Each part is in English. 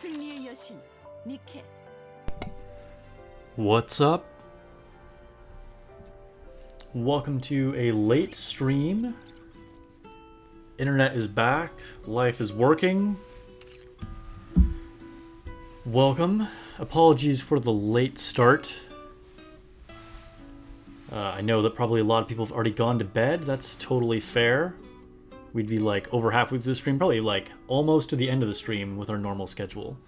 승리의 여신 니케. What's up? Welcome to a late stream. Internet is back. Life is working. Welcome. Apologies for the late start. I know that probably a lot of people have already gone to bed. That's totally fair. We'd be like over halfway through the stream, probably like almost to the end of the stream with our normal schedule.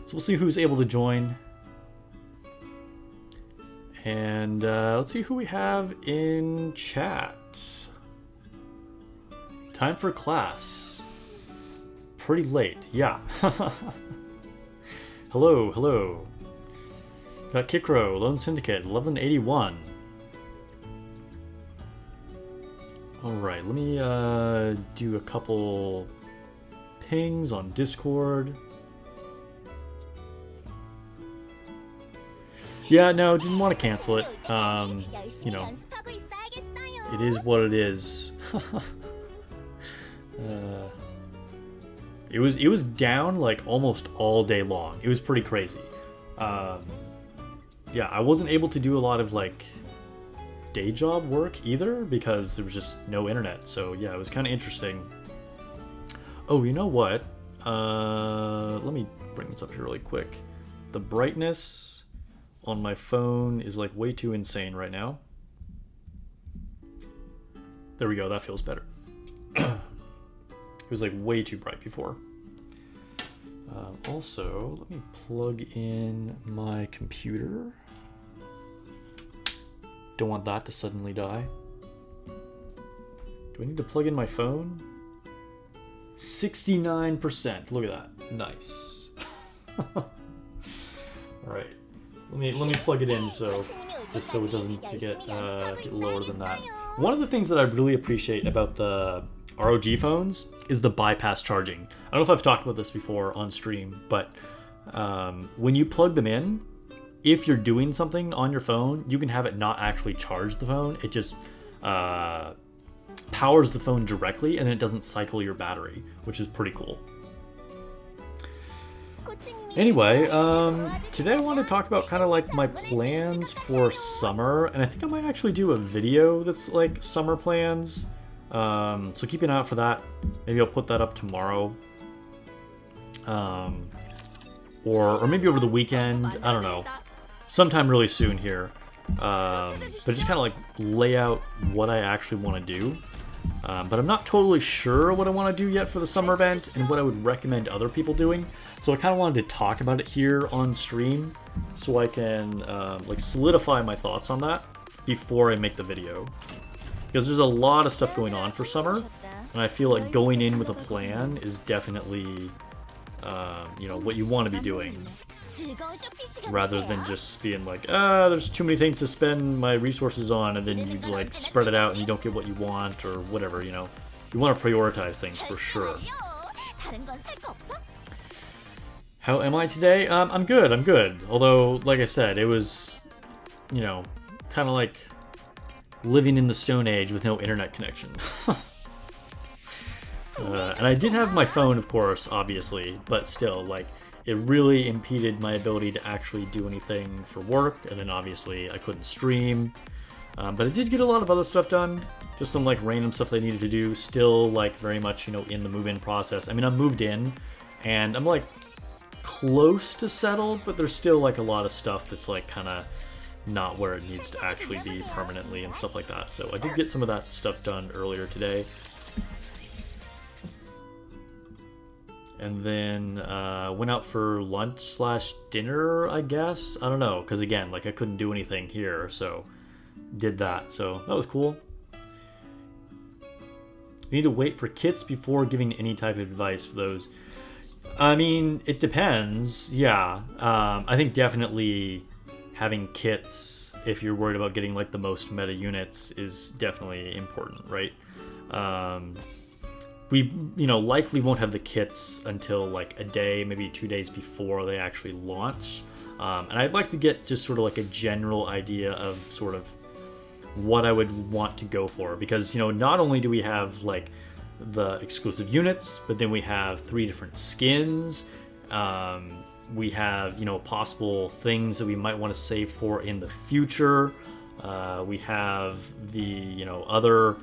So we'll see who's able to join. And let's see who we have in chat. Time for class. Pretty late, yeah. Hello. Got Kikro, Lone Syndicate, 1181. Alright, let me do a couple pings on Discord. Yeah, no, didn't want to cancel it. You know, it is what it is. It was down like almost all day long. It was pretty crazy. Yeah, I wasn't able to do a lot of like day job work either because there was just no internet. So yeah, it was kind of interesting. Oh, you know what? Let me bring this up here really quick. The brightness on my phone is like way too insane right now. There we go, that feels better. It was like way too bright before. Also, let me plug in my computer. Don't want that to suddenly die. Do I need to plug in my phone? 69%. Look at that. Nice. All right. Let me plug it in so just so it doesn't get lower than that. One of the things that I really appreciate about the ROG phones is the bypass charging. I don't know if I've talked about this before on stream, but when you plug them in, if you're doing something on your phone, you can have it not actually charge the phone. It just powers the phone directly, and then it doesn't cycle your battery, which is pretty cool. Anyway, today I want to talk about kind of like my plans for summer, and I think I might actually do a video that's like summer plans. So keep an eye out for that. Maybe I'll put that up tomorrow. Or maybe over the weekend. I don't know. Sometime really soon here. But just kind of like lay out what I actually want to do. But I'm not totally sure what I want to do yet for the summer event and what I would recommend other people doing. So I kind of wanted to talk about it here on stream so I can like solidify my thoughts on that before I make the video. Because there's a lot of stuff going on for summer, and I feel like going in with a plan is definitely, you know, what you want to be doing, rather than just being like, there's too many things to spend my resources on, and then you like spread it out and you don't get what you want or whatever. You know, you want to prioritize things for sure. How am I today? I'm good. Although, like I said, it was, you know, kind of like living in the Stone Age with no internet connection. And I did have my phone, of course, obviously, but still, like, it really impeded my ability to actually do anything for work, and then obviously I couldn't stream. But I did get a lot of other stuff done, just some, like, random stuff I needed to do, still, like, very much, you know, in the move-in process. I mean, I'm moved in, and I'm, like, close to settled, but there's still, like, a lot of stuff that's, like, kind of not where it needs to actually be permanently and stuff like that. So I did get some of that stuff done earlier today. And then went out for lunch / dinner, I guess. I don't know, because again, like I couldn't do anything here, so did that. So that was cool. You need to wait for kits before giving any type of advice for those. I mean, it depends. Yeah, I think definitely having kits, if you're worried about getting like the most meta units, is definitely important, right? We, you know, likely won't have the kits until like a day, maybe 2 days before they actually launch. And I'd like to get just sort of like a general idea of sort of what I would want to go for, because, you know, not only do we have like the exclusive units, but then we have 3 different skins. We have, you know, possible things that we might want to save for in the future. We have the, you know, other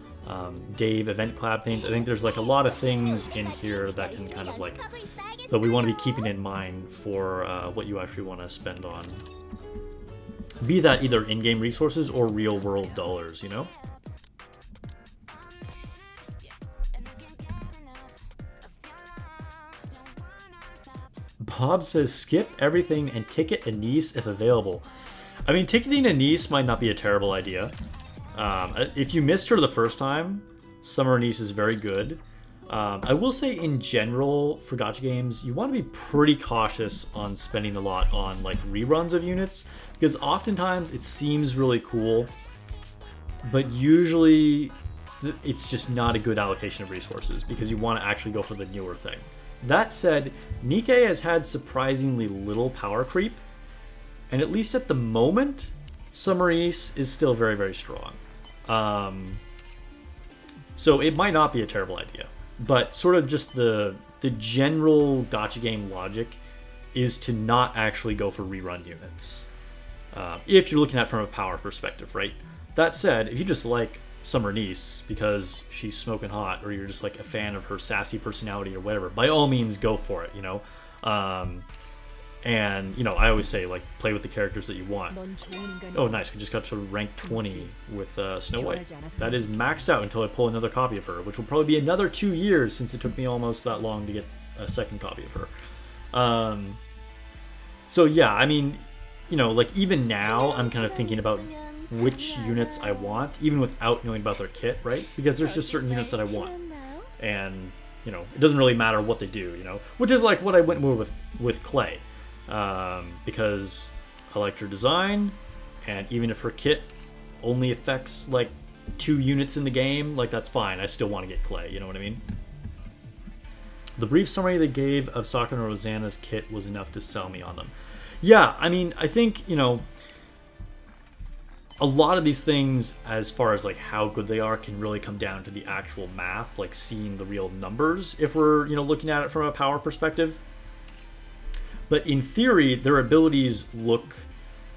Dave event collab things. I think there's like a lot of things in here that can kind of like, that we want to be keeping in mind for what you actually want to spend on. Be that either in-game resources or real-world dollars, you know? Bob says skip everything and ticket Anise if available. I mean, ticketing Anise might not be a terrible idea. If you missed her the first time, Summer Anise is very good. I will say in general, for gacha games, you want to be pretty cautious on spending a lot on like reruns of units, because oftentimes it seems really cool, but usually it's just not a good allocation of resources because you want to actually go for the newer thing. That said, Nikke has had surprisingly little power creep, and at least at the moment, Summer Anise is still very, very strong. So it might not be a terrible idea. But sort of just the general gacha game logic is to not actually go for rerun units. If you're looking at it from a power perspective, right? That said, if you just like Summer Anise because she's smoking hot, or you're just like a fan of her sassy personality or whatever, by all means go for it, you know? And, you know, I always say, like, play with the characters that you want. Oh, nice. We just got to rank 20 with Snow White. That is maxed out until I pull another copy of her, which will probably be another 2 years since it took me almost that long to get a second copy of her. So, yeah, I mean, you know, like, even now, I'm kind of thinking about which units I want, even without knowing about their kit, right? Because there's just certain units that I want. And, you know, it doesn't really matter what they do, you know? Which is, like, what I went more with Clay. Because I liked her design, and even if her kit only affects like 2 units in the game, like that's fine. I still want to get Clay, you know what I mean? The brief summary they gave of Sakura and Rosanna's kit was enough to sell me on them. Yeah, I mean, I think, you know, a lot of these things, as far as like how good they are, can really come down to the actual math, like seeing the real numbers if we're, you know, looking at it from a power perspective. But in theory, their abilities look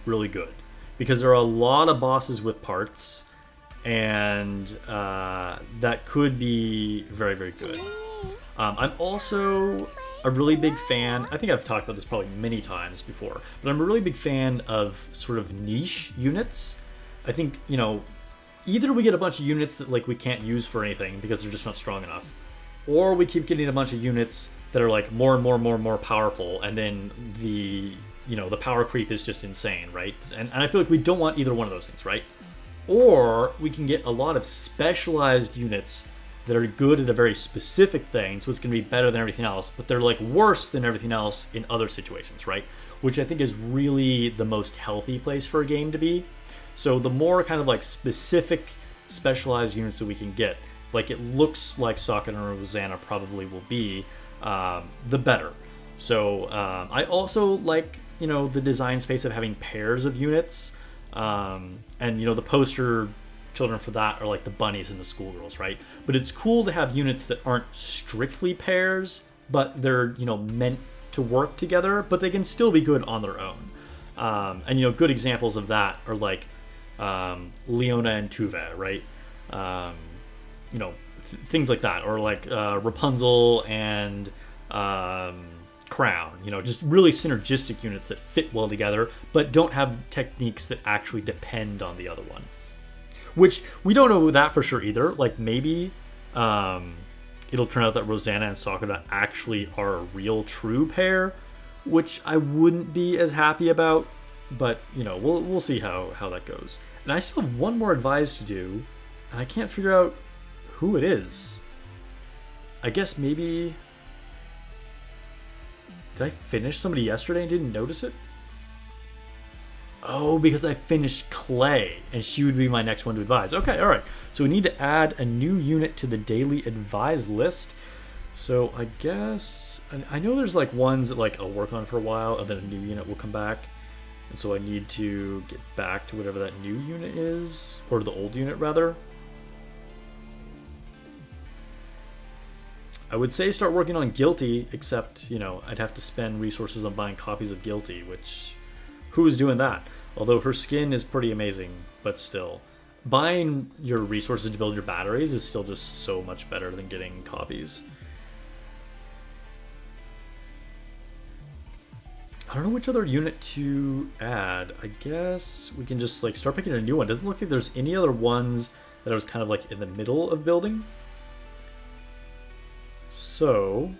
really good because there are a lot of bosses with parts, and that could be very, very good. I'm also a really big fan, I think I've talked about this probably many times before, but I'm a really big fan of sort of niche units. I think, you know, either we get a bunch of units that like we can't use for anything because they're just not strong enough, or we keep getting a bunch of units that are like more and more powerful, and then the, you know, the power creep is just insane, right? And I feel like we don't want either one of those things, right? Or we can get a lot of specialized units that are good at a very specific thing, so it's going to be better than everything else, but they're like worse than everything else in other situations, right? Which I think is really the most healthy place for a game to be. So the more kind of like specific specialized units that we can get, like it looks like Sakura and Rosanna probably will be, the better. So I also like, you know, the design space of having pairs of units, and, you know, the poster children for that are like the bunnies and the schoolgirls, right? But it's cool to have units that aren't strictly pairs, but they're, you know, meant to work together, but they can still be good on their own. And, you know, good examples of that are like Leona and Tuve, right? You know, things like that, or like Rapunzel and Crown, you know, just really synergistic units that fit well together, but don't have techniques that actually depend on the other one. Which, we don't know that for sure either. Like, maybe it'll turn out that Rosanna and Sakura actually are a real true pair, which I wouldn't be as happy about, but, you know, we'll see how that goes. And I still have one more advise to do, and I can't figure out who it is. I guess maybe... Did I finish somebody yesterday and didn't notice it? Oh, because I finished Clay, and she would be my next one to advise. Okay, alright. So we need to add a new unit to the daily advise list. So I guess... I know there's like ones that like I'll work on for a while, and then a new unit will come back. And so I need to get back to whatever that new unit is. Or the old unit, rather. I would say start working on Guilty, except, you know, I'd have to spend resources on buying copies of Guilty, which, who is doing that? Although her skin is pretty amazing, but still. Buying your resources to build your batteries is still just so much better than getting copies. I don't know which other unit to add. I guess we can just like start picking a new one. Doesn't look like there's any other ones that I was kind of like in the middle of building. So,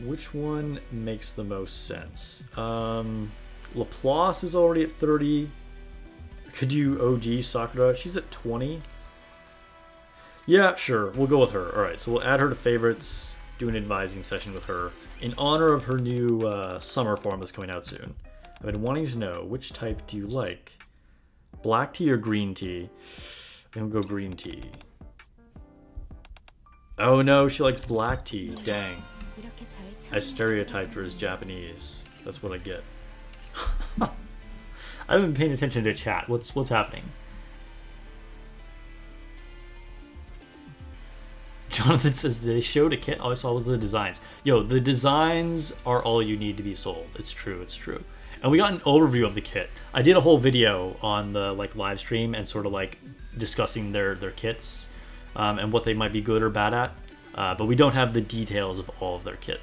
which one makes the most sense? Laplace is already at 30. Could you OG Sakura? She's at 20. Yeah, sure. We'll go with her. Alright, so we'll add her to favorites, do an advising session with her in honor of her new summer form that's coming out soon. I've been wanting to know, which type do you like? Black tea or green tea? Then we'll go green tea. Oh no, she likes black tea. Dang. I stereotyped her as Japanese. That's what I get. I haven't been paying attention to chat. What's happening? Jonathan says they showed a kit. All I saw was the designs. Yo, the designs are all you need to be sold. It's true, it's true. And we got an overview of the kit. I did a whole video on the like live stream and sort of like discussing their kits and what they might be good or bad at. But we don't have the details of all of their kit.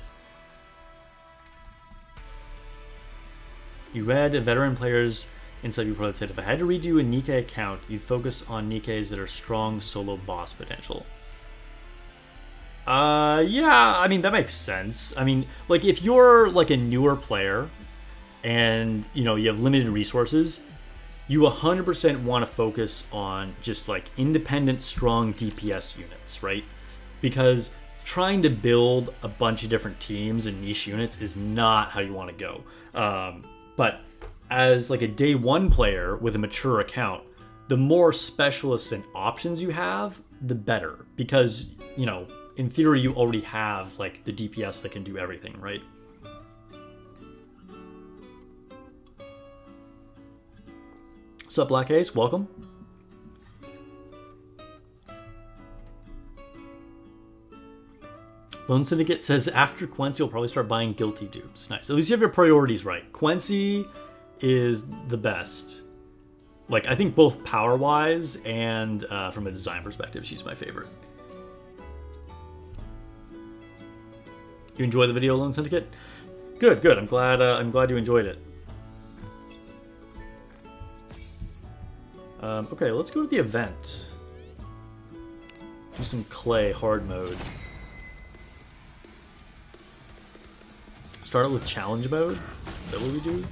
You read a veteran player's insight before that said, if I had to redo a Nikke account, you'd focus on Nikkes that are strong solo boss potential. Yeah, I mean, that makes sense. I mean, like, if you're, like, a newer player and, you know, you have limited resources, you 100% want to focus on just, like, independent, strong DPS units, right? Because trying to build a bunch of different teams and niche units is not how you want to go. But as, like, a day one player with a mature account, the more specialists and options you have, the better. Because, you know, in theory, you already have, like, the DPS that can do everything, right? What's up, Black Ace? Welcome. Lone Syndicate says, after Quincy, you'll probably start buying Guilty dupes. Nice. At least you have your priorities right. Quincy is the best. Like, I think both power-wise and from a design perspective, she's my favorite. You enjoy the video, Lone Syndicate? Good, good. I'm glad you enjoyed it. Okay, let's go to the event. Do some clay hard mode. Start it with challenge mode. Is that what we do?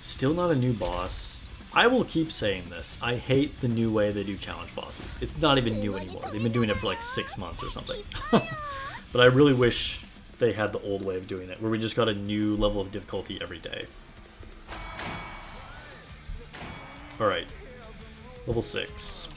Still not a new boss. I will keep saying this. I hate the new way they do challenge bosses. It's not even new anymore. They've been doing it for like 6 months or something. But I really wish they had the old way of doing it, where we just got a new level of difficulty every day. Alright. Level 6.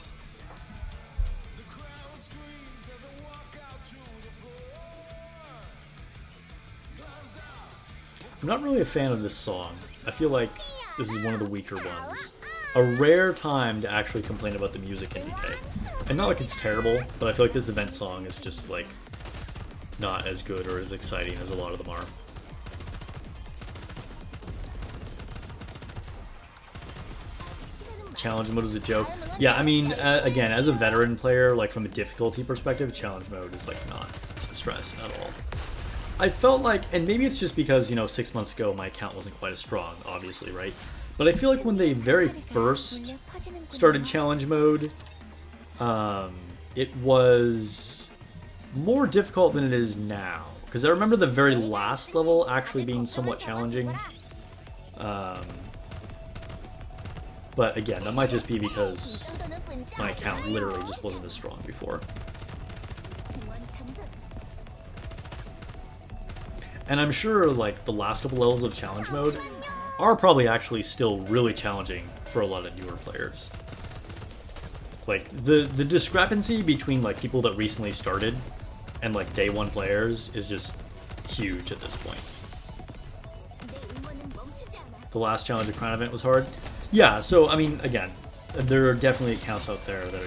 I'm not really a fan of this song. I feel like this is one of the weaker ones. A rare time to actually complain about the music in Nikke. And not like it's terrible, but I feel like this event song is just like not as good or as exciting as a lot of them are. Challenge mode is a joke. Yeah, I mean, again, as a veteran player, like from a difficulty perspective, challenge mode is like not a stress at all. I felt like, and maybe it's just because, you know, 6 months ago my account wasn't quite as strong, obviously, right? But I feel like when they very first started challenge mode, it was more difficult than it is now. Because I remember the very last level actually being somewhat challenging. But again, that might just be because my account literally just wasn't as strong before. And I'm sure, like, the last couple levels of challenge mode are probably actually still really challenging for a lot of newer players. Like, the discrepancy between, like, people that recently started and, like, day one players is just huge at this point. The last challenge of Crown event was hard. Yeah, so, I mean, again, there are definitely accounts out there that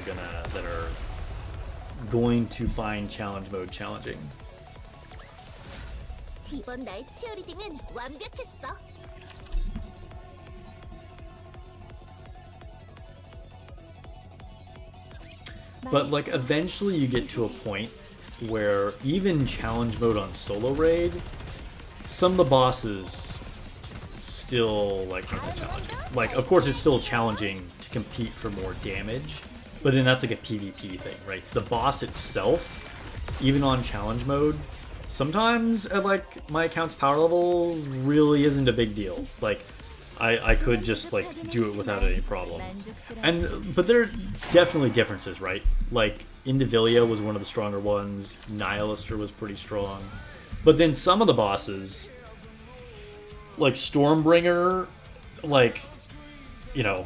are going to find challenge mode challenging. 이번 날 치어리딩은 완벽했어. But like eventually you get to a point where even challenge mode on solo raid, some of the bosses still like aren't that challenging. Like of course it's still challenging to compete for more damage, but then that's like a PvP thing, right? The boss itself, even on challenge mode, sometimes at like my account's power level really isn't a big deal. Like I could just like do it without any problem. But there's definitely differences, right? Like Indivilia was one of the stronger ones, Nihilister was pretty strong. But then some of the bosses, like Stormbringer, like, you know,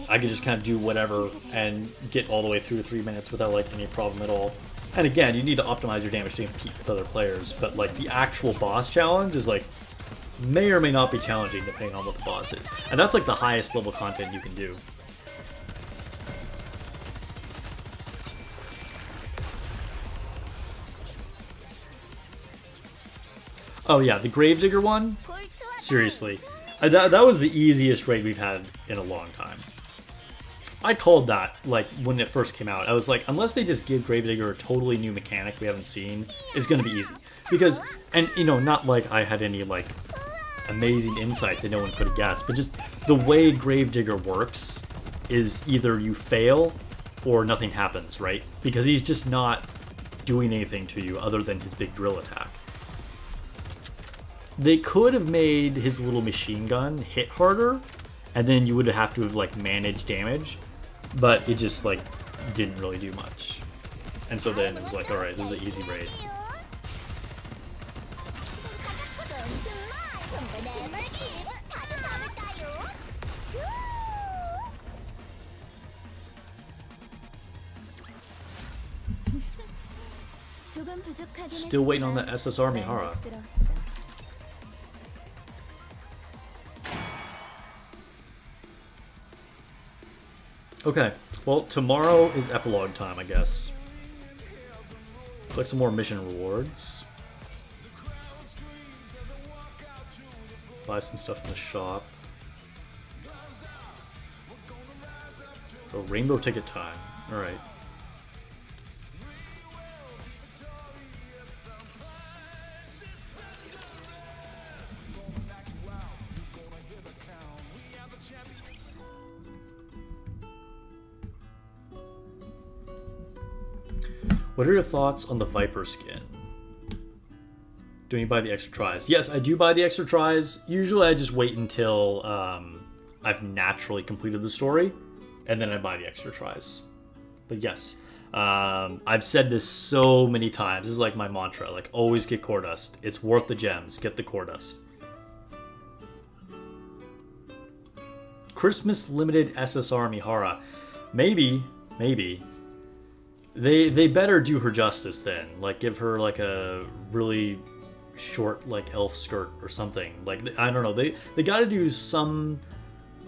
I could just kind of do whatever and get all the way through 3 minutes without like any problem at all. And again, you need to optimize your damage to compete with other players, but like the actual boss challenge is like may or may not be challenging depending on what the boss is. And that's like the highest level content you can do. Oh yeah, the Gravedigger one? Seriously. That was the easiest raid we've had in a long time. I called that, like, when it first came out. I was like, unless they just give Gravedigger a totally new mechanic we haven't seen, it's gonna be easy. Because, and, you know, not like I had any, like, amazing insight that no one could have guessed, but just the way Gravedigger works is either you fail or nothing happens, right? Because he's just not doing anything to you other than his big drill attack. They could have made his little machine gun hit harder, and then you would have to have like managed damage, but it just like didn't really do much. And so then it was like, alright, this is an easy raid. Still waiting on the SSR Mihara. Okay, well, tomorrow is epilogue time, I guess. Collect some more mission rewards. Buy some stuff in the shop. Oh, rainbow ticket time. Alright. What are your thoughts on the Viper skin? Do you buy the extra tries? Yes, I do buy the extra tries. Usually I just wait until I've naturally completed the story, and then I buy the extra tries. But yes, I've said this so many times. This is like my mantra, like always get core dust. It's worth the gems, get the core dust. Christmas limited SSR Mihara. Maybe. They better do her justice then. Like give her like a really short like elf skirt or something. Like I don't know. They got to do some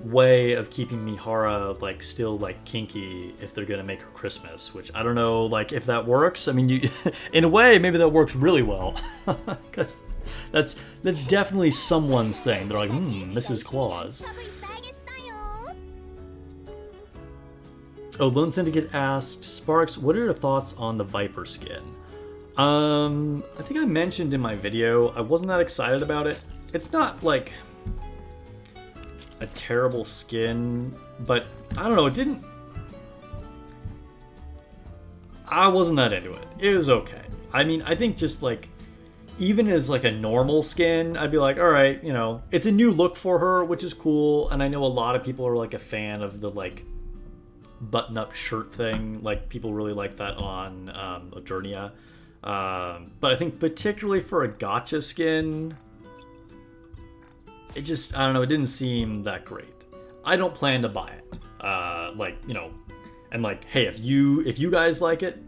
way of keeping Mihara like still like kinky if they're gonna make her Christmas. Which I don't know like if that works. I mean, you in a way maybe that works really well because that's definitely someone's thing. They're like, Mrs. Claus. Oh, Lone Syndicate asked, Sparks, what are your thoughts on the Viper skin? I think I mentioned in my video, I wasn't that excited about it. It's not, like, a terrible skin, but, I don't know, it didn't... I wasn't that into it. It was okay. I mean, I think just, like, even as, like, a normal skin, I'd be like, alright, you know, it's a new look for her, which is cool, and I know a lot of people are, like, a fan of the, like, button-up shirt thing. Like people really like that on Eternia, but I think particularly for a gacha skin, it just, I don't know, it didn't seem that great. I don't plan to buy it, like, you know, and like, hey, if you guys like it,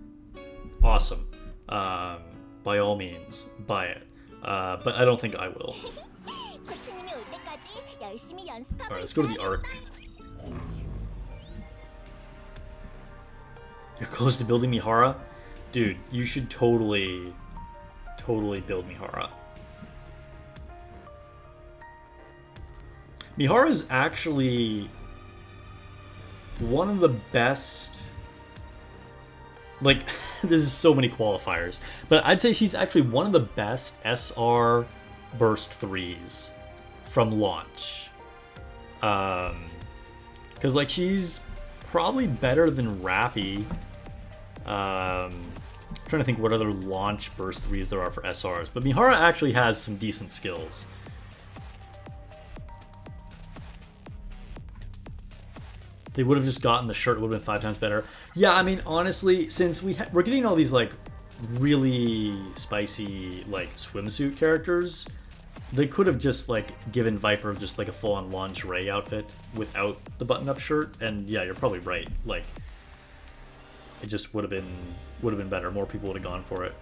awesome, by all means buy it, but I don't think I will. Alright, let's go to the Ark. You're close to building Mihara? Dude, you should totally build Mihara. Mihara is actually one of the best... Like, this is so many qualifiers. But I'd say she's actually one of the best SR Burst 3s from launch. Because, like, she's probably better than Rappy. I'm trying to think what other launch Burst 3s there are for SRs. But Mihara actually has some decent skills. They would have just gotten the shirt, it would have been 5 times better. Yeah, I mean, honestly, since we're getting all these, like, really spicy, like, swimsuit characters, they could have just, like, given Viper just, like, a full-on lingerie outfit without the button-up shirt. And, yeah, you're probably right. Like, it just would have been better. More people would have gone for it.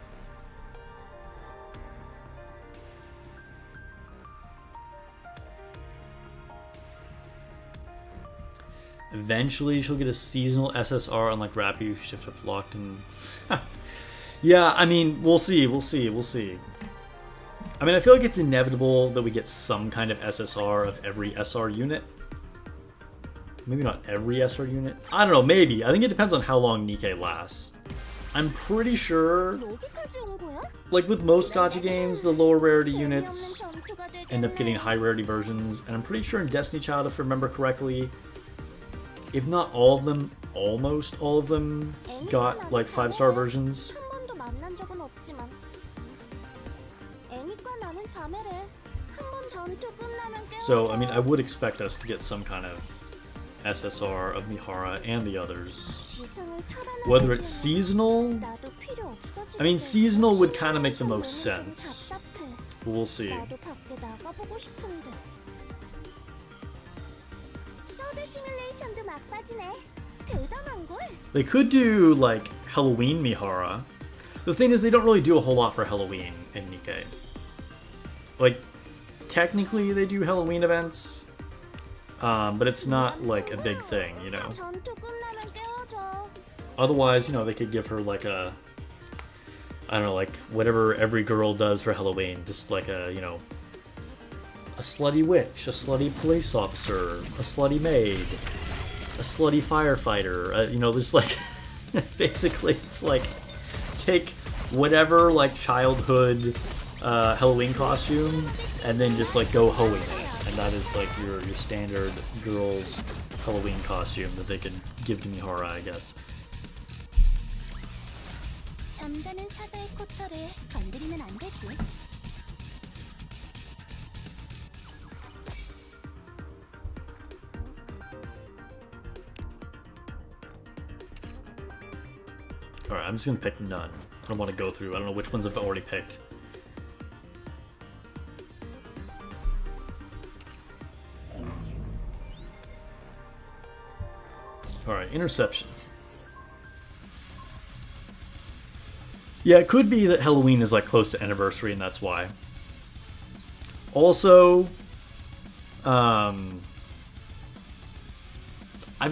Eventually, she'll get a seasonal SSR, unlike Rappy, who shift up locked and... Yeah, I mean, we'll see. I mean, I feel like it's inevitable that we get some kind of SSR of every SR unit. Maybe not every SR unit. I don't know, maybe. I think it depends on how long Nikke lasts. I'm pretty sure, like with most gacha games, the lower rarity units end up getting high rarity versions. And I'm pretty sure in Destiny Child, if I remember correctly, if not all of them, almost all of them got like 5-star versions. So, I mean, I would expect us to get some kind of SSR of Mihara and the others. Whether it's seasonal, I mean, seasonal would kind of make the most sense. But we'll see. They could do, like, Halloween Mihara. The thing is, they don't really do a whole lot for Halloween in Nikke. Like, technically they do Halloween events, but it's not, like, a big thing, you know? Otherwise, you know, they could give her, like, a... I don't know, like, whatever every girl does for Halloween. Just, like, a, you know... a slutty witch, a slutty police officer, a slutty maid, a slutty firefighter, you know, there's like, basically it's like, take whatever like childhood Halloween costume and then just like go hoeing it, and that is like your standard girls Halloween costume that they could give to Mihara, I guess. Alright, I'm just gonna pick none. I don't want to go through. I don't know which ones I've already picked. Alright, interception. Yeah, it could be that Halloween is like close to anniversary and that's why. Also, I've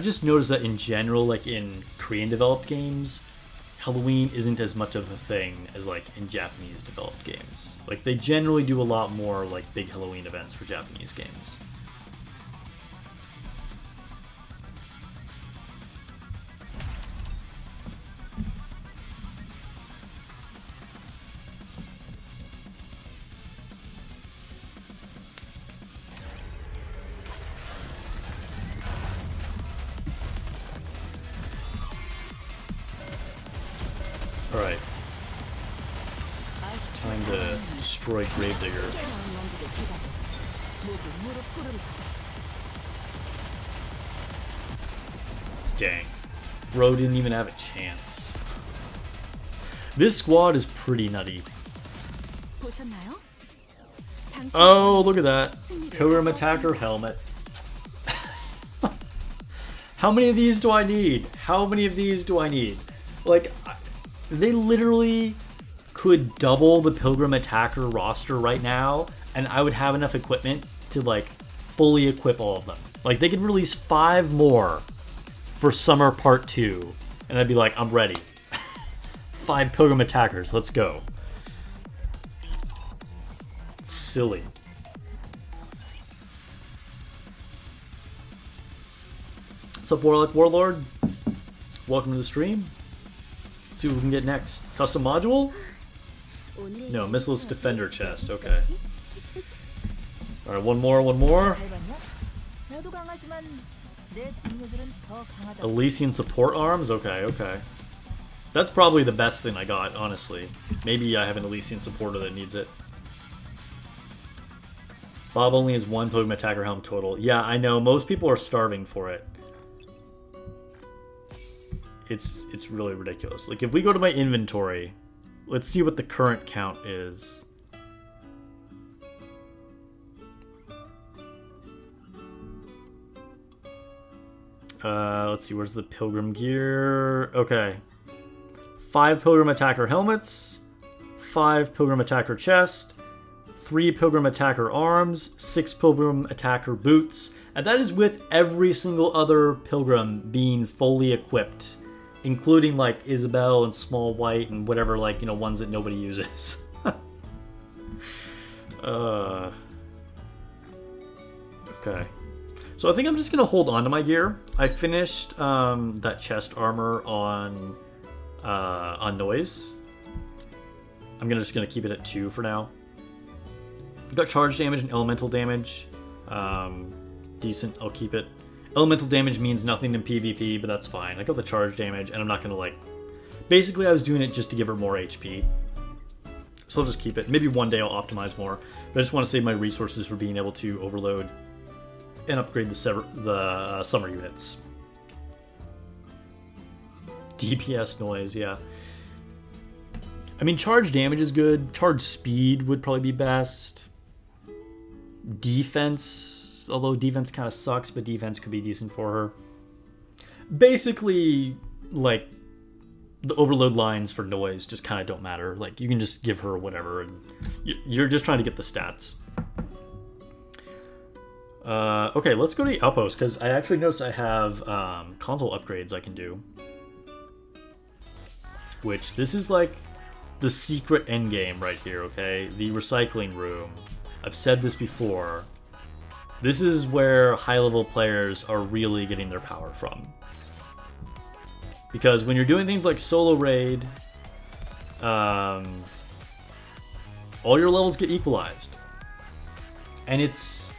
just noticed that in general, like in Korean developed games, Halloween isn't as much of a thing as like in Japanese developed games. Like they generally do a lot more like big Halloween events for Japanese games. Alright. Time to destroy Gravedigger. Dang. Bro didn't even have a chance. This squad is pretty nutty. Oh, look at that. Pilgrim Attacker helmet. How many of these do I need? How many of these do I need? Like, they literally could double the Pilgrim Attacker roster right now, and I would have enough equipment to, like, fully equip all of them. Like, they could release 5 more for Summer Part 2, And I'd be like, I'm ready. 5 Pilgrim Attackers, let's go. It's silly. What's up, Warlord? Welcome to the stream. Let's see what we can get next. Custom module? No, Missileless Defender chest, okay. Alright, one more. Elysian support arms? Okay. That's probably the best thing I got, honestly. Maybe I have an Elysian supporter that needs it. Bob only has 1 Pilgrim Attacker helm total. Yeah, I know. Most people are starving for it. It's really ridiculous. Like, if we go to my inventory, let's see what the current count is. Let's see, where's the Pilgrim gear? Okay. 5 Pilgrim Attacker helmets, 5 Pilgrim Attacker chest, 3 Pilgrim Attacker arms, 6 Pilgrim Attacker boots, and that is with every single other Pilgrim being fully equipped, including like Isabel and Small White and whatever, like, you know, ones that nobody uses. Okay. So I think I'm just gonna hold on to my gear. I finished that chest armor on Noise. I'm just gonna keep it at 2 for now. Got charge damage and elemental damage. Decent, I'll keep it. Elemental damage means nothing in PvP, but that's fine. I got the charge damage, and I'm not gonna like... Basically, I was doing it just to give her more HP. So I'll just keep it. Maybe one day I'll optimize more. But I just want to save my resources for being able to overload and upgrade the summer units. DPS Noise, yeah. I mean, charge damage is good. Charge speed would probably be best. Defense, although defense kind of sucks, but defense could be decent for her. Basically, like, the overload lines for Noise just kind of don't matter. Like, you can just give her whatever, and you're just trying to get the stats. Okay, let's go to the outpost, because I actually noticed I have console upgrades I can do. Which, this is like the secret endgame right here, okay? The recycling room. I've said this before. This is where high-level players are really getting their power from. Because when you're doing things like solo raid, all your levels get equalized. And it's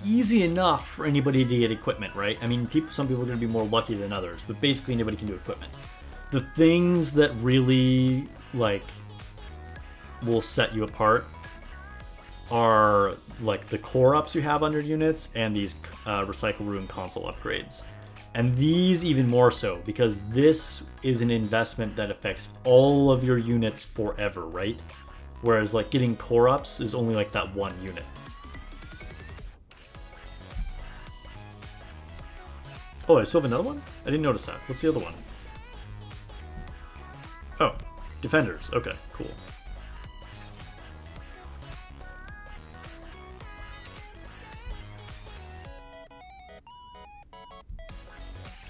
easy enough for anybody to get equipment, right? I mean, some people are going to be more lucky than others, but basically anybody can do equipment. The things that really, like, will set you apart are, like, the core ups you have on your units and these recycle room console upgrades. And these even more so, because this is an investment that affects all of your units forever, right? Whereas, like, getting core ups is only, like, that one unit. Oh, I still have another one? I didn't notice that. What's the other one? Oh, defenders. Okay, cool.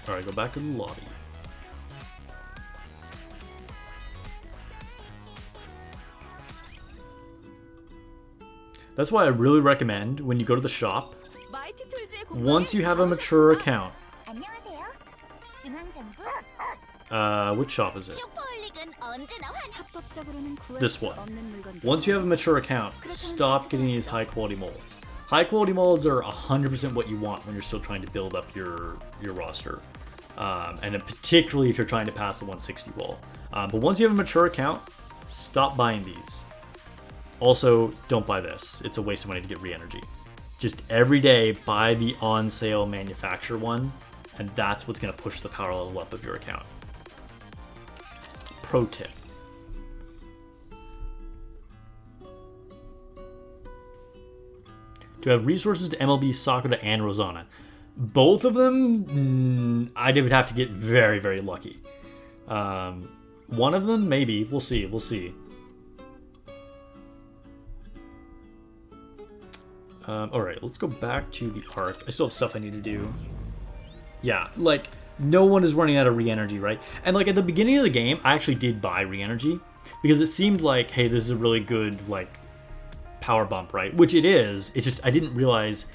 Alright, go back to the lobby. That's why I really recommend when you go to the shop, once you have a mature account. Which shop is it? This one. Once you have a mature account, stop getting these high quality molds. High quality molds are 100% what you want when you're still trying to build up your roster. And particularly if you're trying to pass the 160 wall. But once you have a mature account, stop buying these. Also, don't buy this. It's a waste of money to get re-energy. Just every day, buy the on-sale manufacturer one, and that's what's going to push the power level up of your account. Pro tip. To have resources to MLB, Sakura, and Rosanna. Both of them, I would have to get very, very lucky. One of them, maybe. We'll see. We'll see. Alright, let's go back to the Ark. I still have stuff I need to do. Yeah, like, no one is running out of re-energy, right? And like at the beginning of the game, I actually did buy re-energy because it seemed like, hey, this is a really good like power bump, right? Which it is. It's just I didn't realize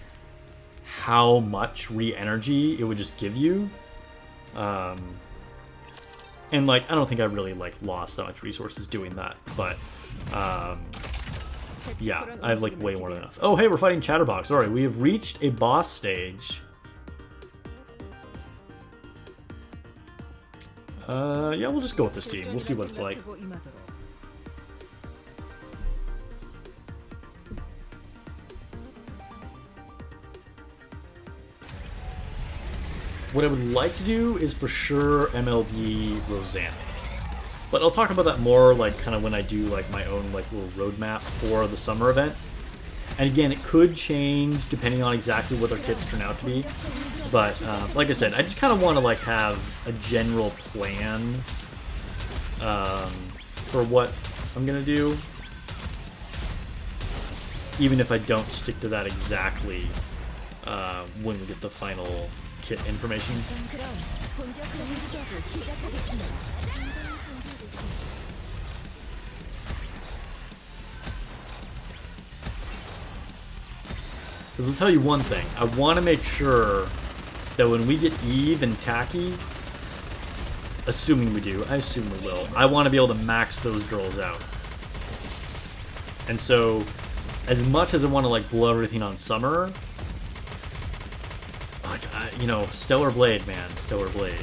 how much re-energy it would just give you. And like I don't think I really like lost that much resources doing that, but yeah, I have like way more than enough. Oh, hey, we're fighting Chatterbox. All right, we have reached a boss stage. Yeah, we'll just go with this team. We'll see what it's like. What I would like to do is for sure MLB Rosanna. But I'll talk about that more like kind of when I do like my own like little roadmap for the summer event. And again, it could change depending on exactly what their kits turn out to be. But like I said, I just kind of want to like have a general plan for what I'm gonna do, even if I don't stick to that exactly when we get the final kit information. Because I'll tell you one thing, I want to make sure that when we get Eve and Tacky, assuming we do, I assume we will, I want to be able to max those girls out. And so, as much as I want to like blow everything on Summer, like, you know, Stellar Blade, man, Stellar Blade.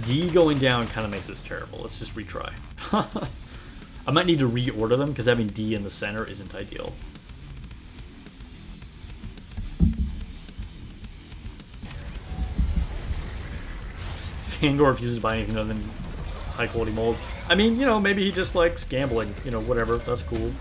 D going down kind of makes this terrible. Let's just retry. I might need to reorder them because having D in the center isn't ideal. Fangor refuses to buy anything other than high quality molds. I mean, you know, maybe he just likes gambling. You know, whatever. That's cool.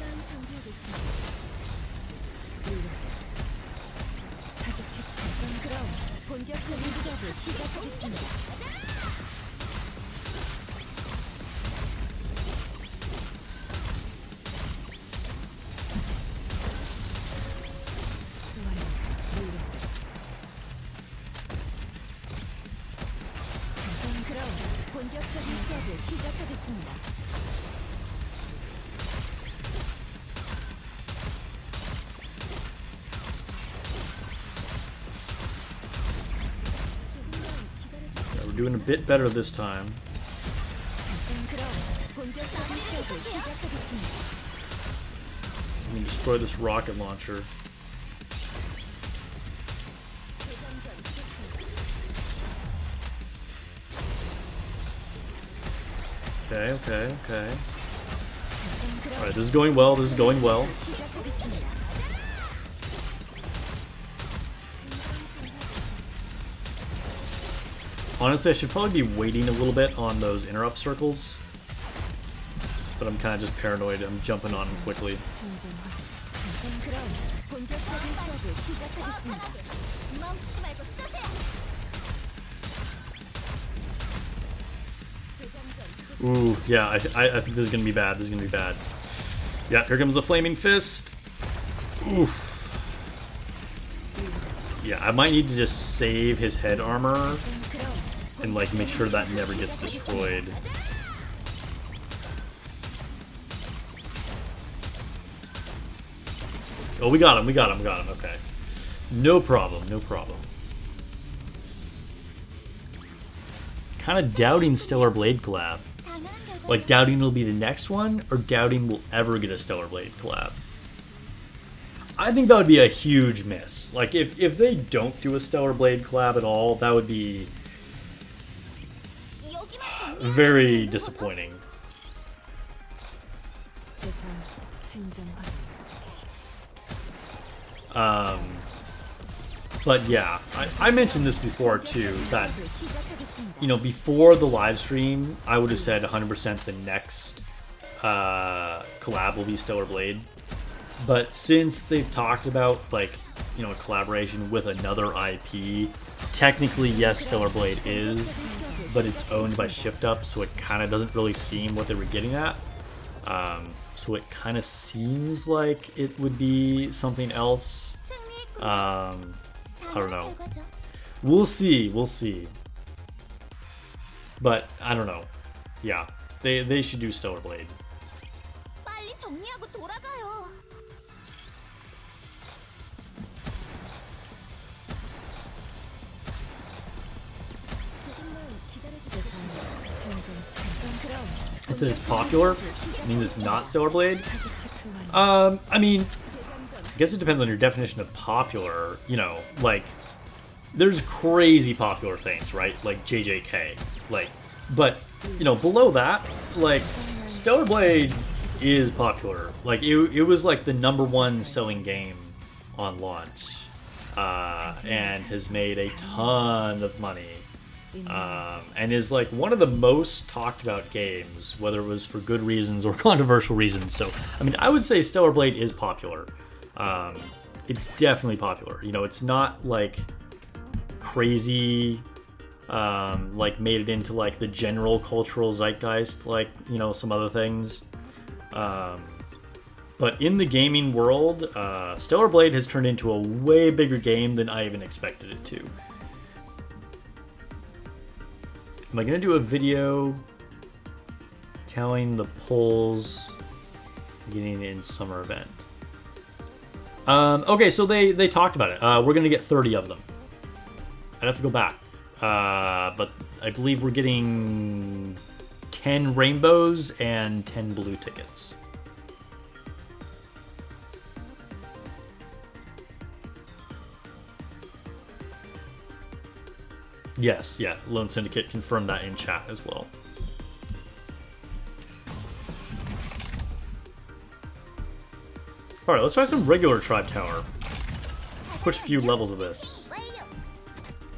Yeah, we're doing a bit better this time. We can destroy this rocket launcher. Okay, okay, okay. Alright, this is going well, this is going well. Honestly, I should probably be waiting a little bit on those interrupt circles. But I'm kind of just paranoid, I'm jumping on them quickly. Ooh, yeah, I think this is gonna be bad. This is gonna be bad. Yeah, here comes the flaming fist. Oof. Yeah, I might need to just save his head armor and like make sure that never gets destroyed. Oh, we got him, we got him, we got him. Okay, no problem, no problem. Kind of doubting Stellar Blade collab. Like, doubting it'll be the next one, or doubting we'll ever get a Stellar Blade collab. I think that would be a huge miss. Like, if they don't do a Stellar Blade collab at all, that would be very disappointing. But yeah, I mentioned this before too, that, you know, before the live stream, I would have said 100% the next collab will be Stellar Blade. But since they've talked about, like, you know, a collaboration with another IP, technically, yes, Stellar Blade is, but it's owned by Shift Up, so it kind of doesn't really seem what they were getting at. So it kind of seems like it would be something else. I don't know. We'll see. But I don't know. Yeah, they should do Stellar Blade. 빨리 정리하고 돌아가요. It says it's popular. I mean, it's not Stellar Blade. I mean, I guess it depends on your definition of popular. You know, like there's crazy popular things, right? Like JJK, like, but you know, below that, like Stellar Blade is popular. Like it was like the #1 selling game on launch, and has made a ton of money. And is like one of the most talked about games, whether it was for good reasons or controversial reasons. So, I mean, I would say Stellar Blade is popular. It's definitely popular. You know, it's not like crazy, like made it into like the general cultural zeitgeist, like, you know, some other things. But in the gaming world, Stellar Blade has turned into a way bigger game than I even expected it to. Am I gonna do a video telling the polls beginning in summer event? Okay, so they talked about it. We're gonna get 30 of them. I'd have to go back, but I believe we're getting 10 rainbows and 10 blue tickets. Yes, yeah, Lone Syndicate confirmed that in chat as well. Alright, let's try some regular Tribe Tower. Push a few levels of this.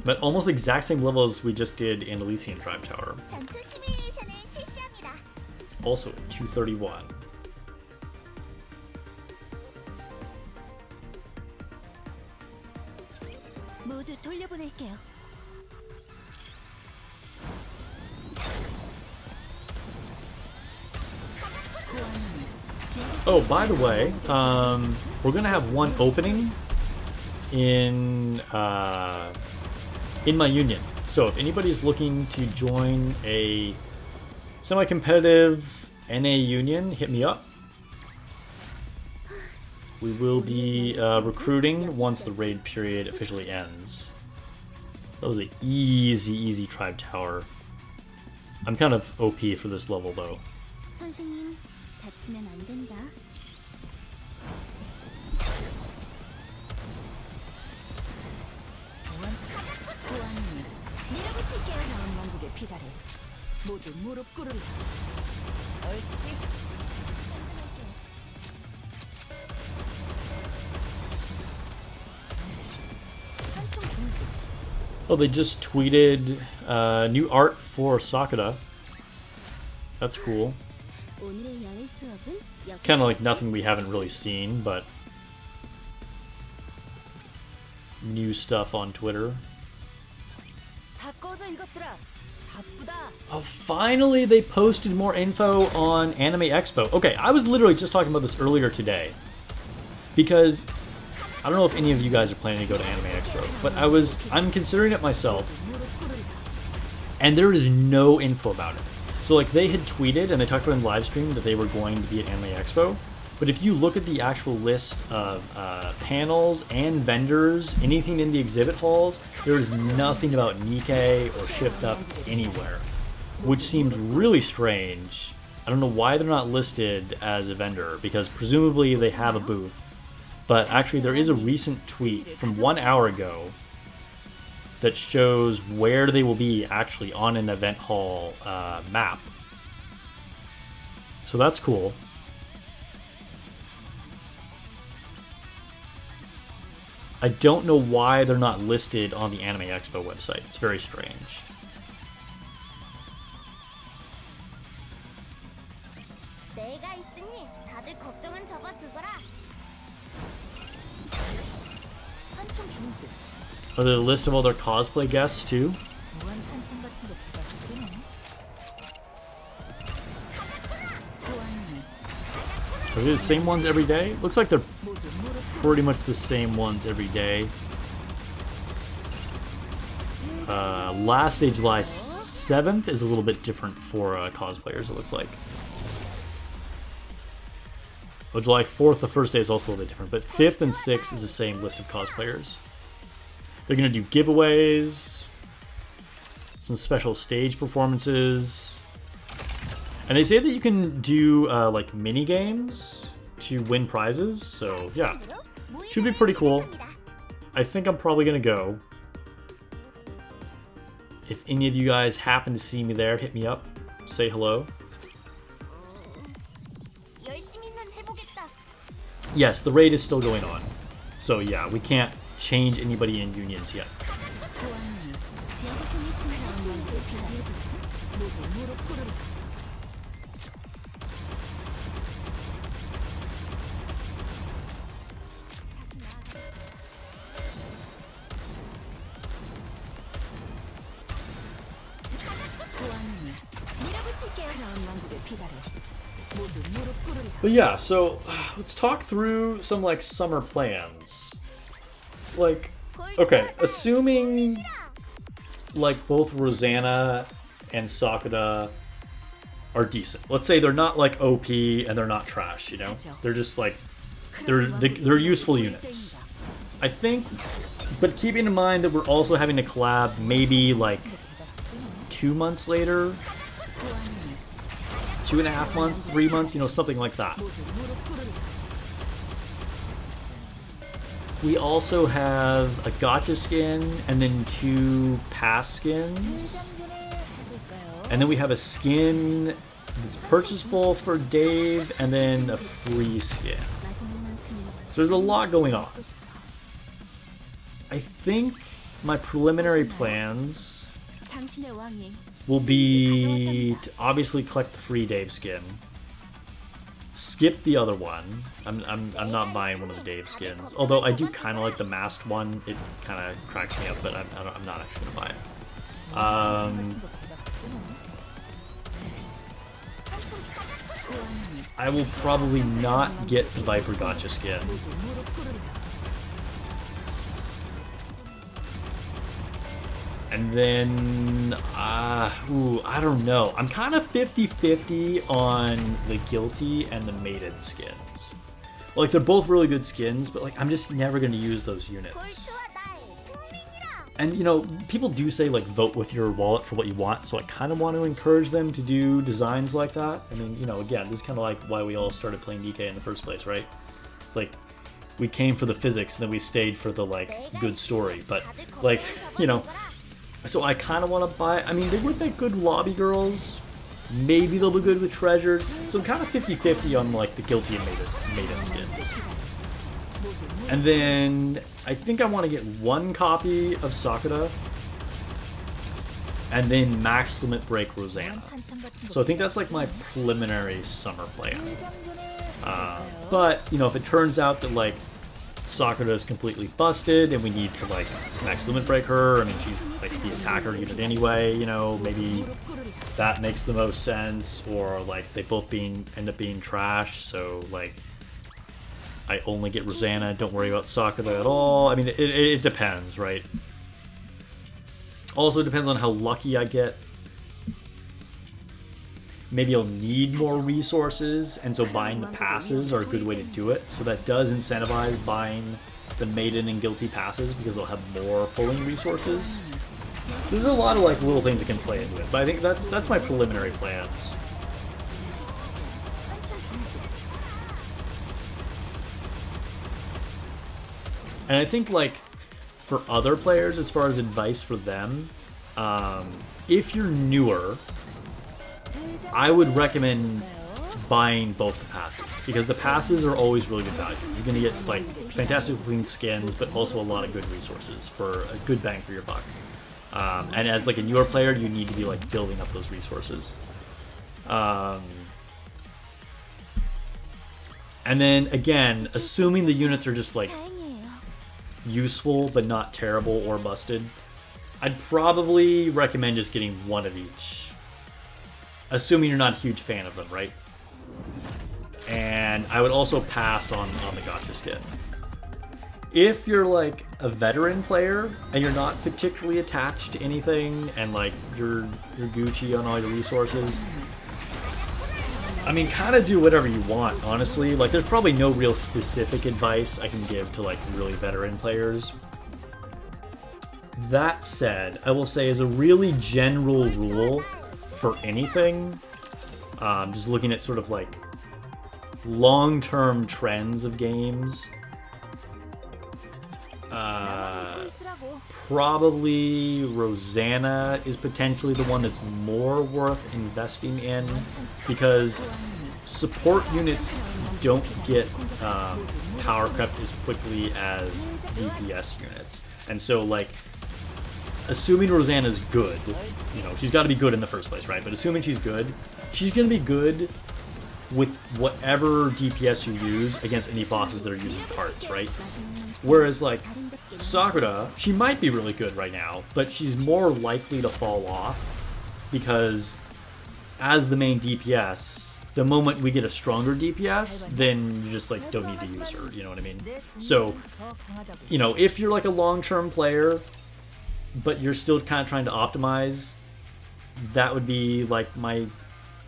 But almost exact same level as we just did in Elysian Tribe Tower. Also at 231. 모두 돌려보낼게요. Oh, by the way, we're gonna have one opening in my union. So if anybody's looking to join a semi-competitive NA union, hit me up. We will be recruiting once the raid period officially ends. That was an easy Tribe Tower. I'm kind of OP for this level though. 선생님, 다치면 안 된다. 밀어붙일게요. 다음 왕국의 피다를 모두 무릎 꿇으라. 옳지. Oh, they just tweeted new art for Sakura. That's cool. Kind of like nothing we haven't really seen, but new stuff on Twitter. Oh, finally they posted more info on Anime Expo. Okay, I was literally just talking about this earlier today. Because I don't know if any of you guys are planning to go to Anime Expo, but I'm considering it myself. And there is no info about it. So like they had tweeted and they talked about in live stream that they were going to be at Anime Expo. But if you look at the actual list of panels and vendors, anything in the exhibit halls, there is nothing about Nikke or Shift Up anywhere, which seems really strange. I don't know why they're not listed as a vendor, because presumably they have a booth. But actually there is a recent tweet from 1 hour ago that shows where they will be actually on an event hall map. So that's cool. I don't know why they're not listed on the Anime Expo website. It's very strange. 내가 있으니 다들 걱정은 접어두거라. 한참 중국. Are there a list of all their cosplay guests too? Are they the same ones every day? Looks like they're pretty much the same ones every day. Last day, July 7th, is a little bit different for cosplayers, it looks like. Well, July 4th, the first day, is also a little bit different, but 5th and 6th is the same list of cosplayers. They're going to do giveaways, some special stage performances, and they say that you can do like mini games to win prizes. So yeah, should be pretty cool. I think I'm probably gonna go. If any of you guys happen to see me there, hit me up, say hello. Yes, the raid is still going on. So yeah, we can't change anybody in unions yet. But yeah, so let's talk through some like summer plans. Like, okay, assuming like both Rosanna and Sakura are decent. Let's say they're not like OP and they're not trash, you know? They're just like they're useful units. I think, but keeping in mind that we're also having to collab maybe like 2 months later, 2.5 months, 3 months, you know, something like that. We also have a gacha skin and then 2 pass skins. And then we have a skin that's purchasable for Dave and then a free skin. So there's a lot going on. I think my preliminary plans will be to obviously collect the free Dave skin. Skip the other one. I'm not buying one of the Dave skins. Although I do kind of like the masked one. It kind of cracks me up, but I'm not actually gonna buy it. I will probably not get the Viper Gacha skin. And then, I don't know. I'm kind of 50-50 on the Guilty and the Maiden skins. Like, they're both really good skins, but like, I'm just never going to use those units. And, you know, people do say, like, vote with your wallet for what you want, so I kind of want to encourage them to do designs like that. I mean, you know, again, this is kind of like why we all started playing Nikke in the first place, right? It's like, we came for the physics, and then we stayed for the, like, good story. But, like, you know... So I kind of want to buy... I mean, they would make good lobby girls. Maybe they'll be good with treasures. So I'm kind of 50-50 on, like, the Guilty and Maiden skins. And then I think I want to get 1 copy of Sakura. And then Max Limit Break Rosanna. So I think that's, like, my preliminary summer plan. But, you know, if it turns out that, like, Sakura is completely busted and we need to like max limit break her, I mean she's like the attacker unit anyway, you know, maybe that makes the most sense, or like they both end up being trash, so like I only get Rosanna, don't worry about Sakura at all. I mean it depends, right? Also depends on how lucky I get. Maybe I'll need more resources, and so buying the passes are a good way to do it. So that does incentivize buying the Maiden and Guilty passes because they'll have more pulling resources. There's a lot of like little things that can play into it, but I think that's my preliminary plans. And I think like for other players, as far as advice for them, if you're newer, I would recommend buying both the passes, because the passes are always really good value. You're going to get like fantastic looking skins, but also a lot of good resources for a good bang for your buck. And as like a newer player, you need to be like building up those resources. And then again, assuming the units are just like useful but not terrible or busted, I'd probably recommend just getting 1 of each. Assuming you're not a huge fan of them, right? And I would also pass on the gacha skin. if you're like a veteran player and you're not particularly attached to anything and like you're Gucci on all your resources, I mean, kind of do whatever you want, honestly. Like, there's probably no real specific advice I can give to like really veteran players. That said, I will say as a really general rule for anything, just looking at sort of like long-term trends of games, probably Rosanna is potentially the one that's more worth investing in, because support units don't get power crept as quickly as DPS units. And so, like, assuming Rosanna's good, you know, she's got to be good in the first place, right? But assuming she's good, she's going to be good with whatever DPS you use against any bosses that are using parts, right? Whereas, like, Sakura, she might be really good right now, but she's more likely to fall off because as the main DPS, the moment we get a stronger DPS, then you just, like, don't need to use her, you know what I mean? So, you know, if you're, like, a long-term player, but you're still kind of trying to optimize, that would be, like, my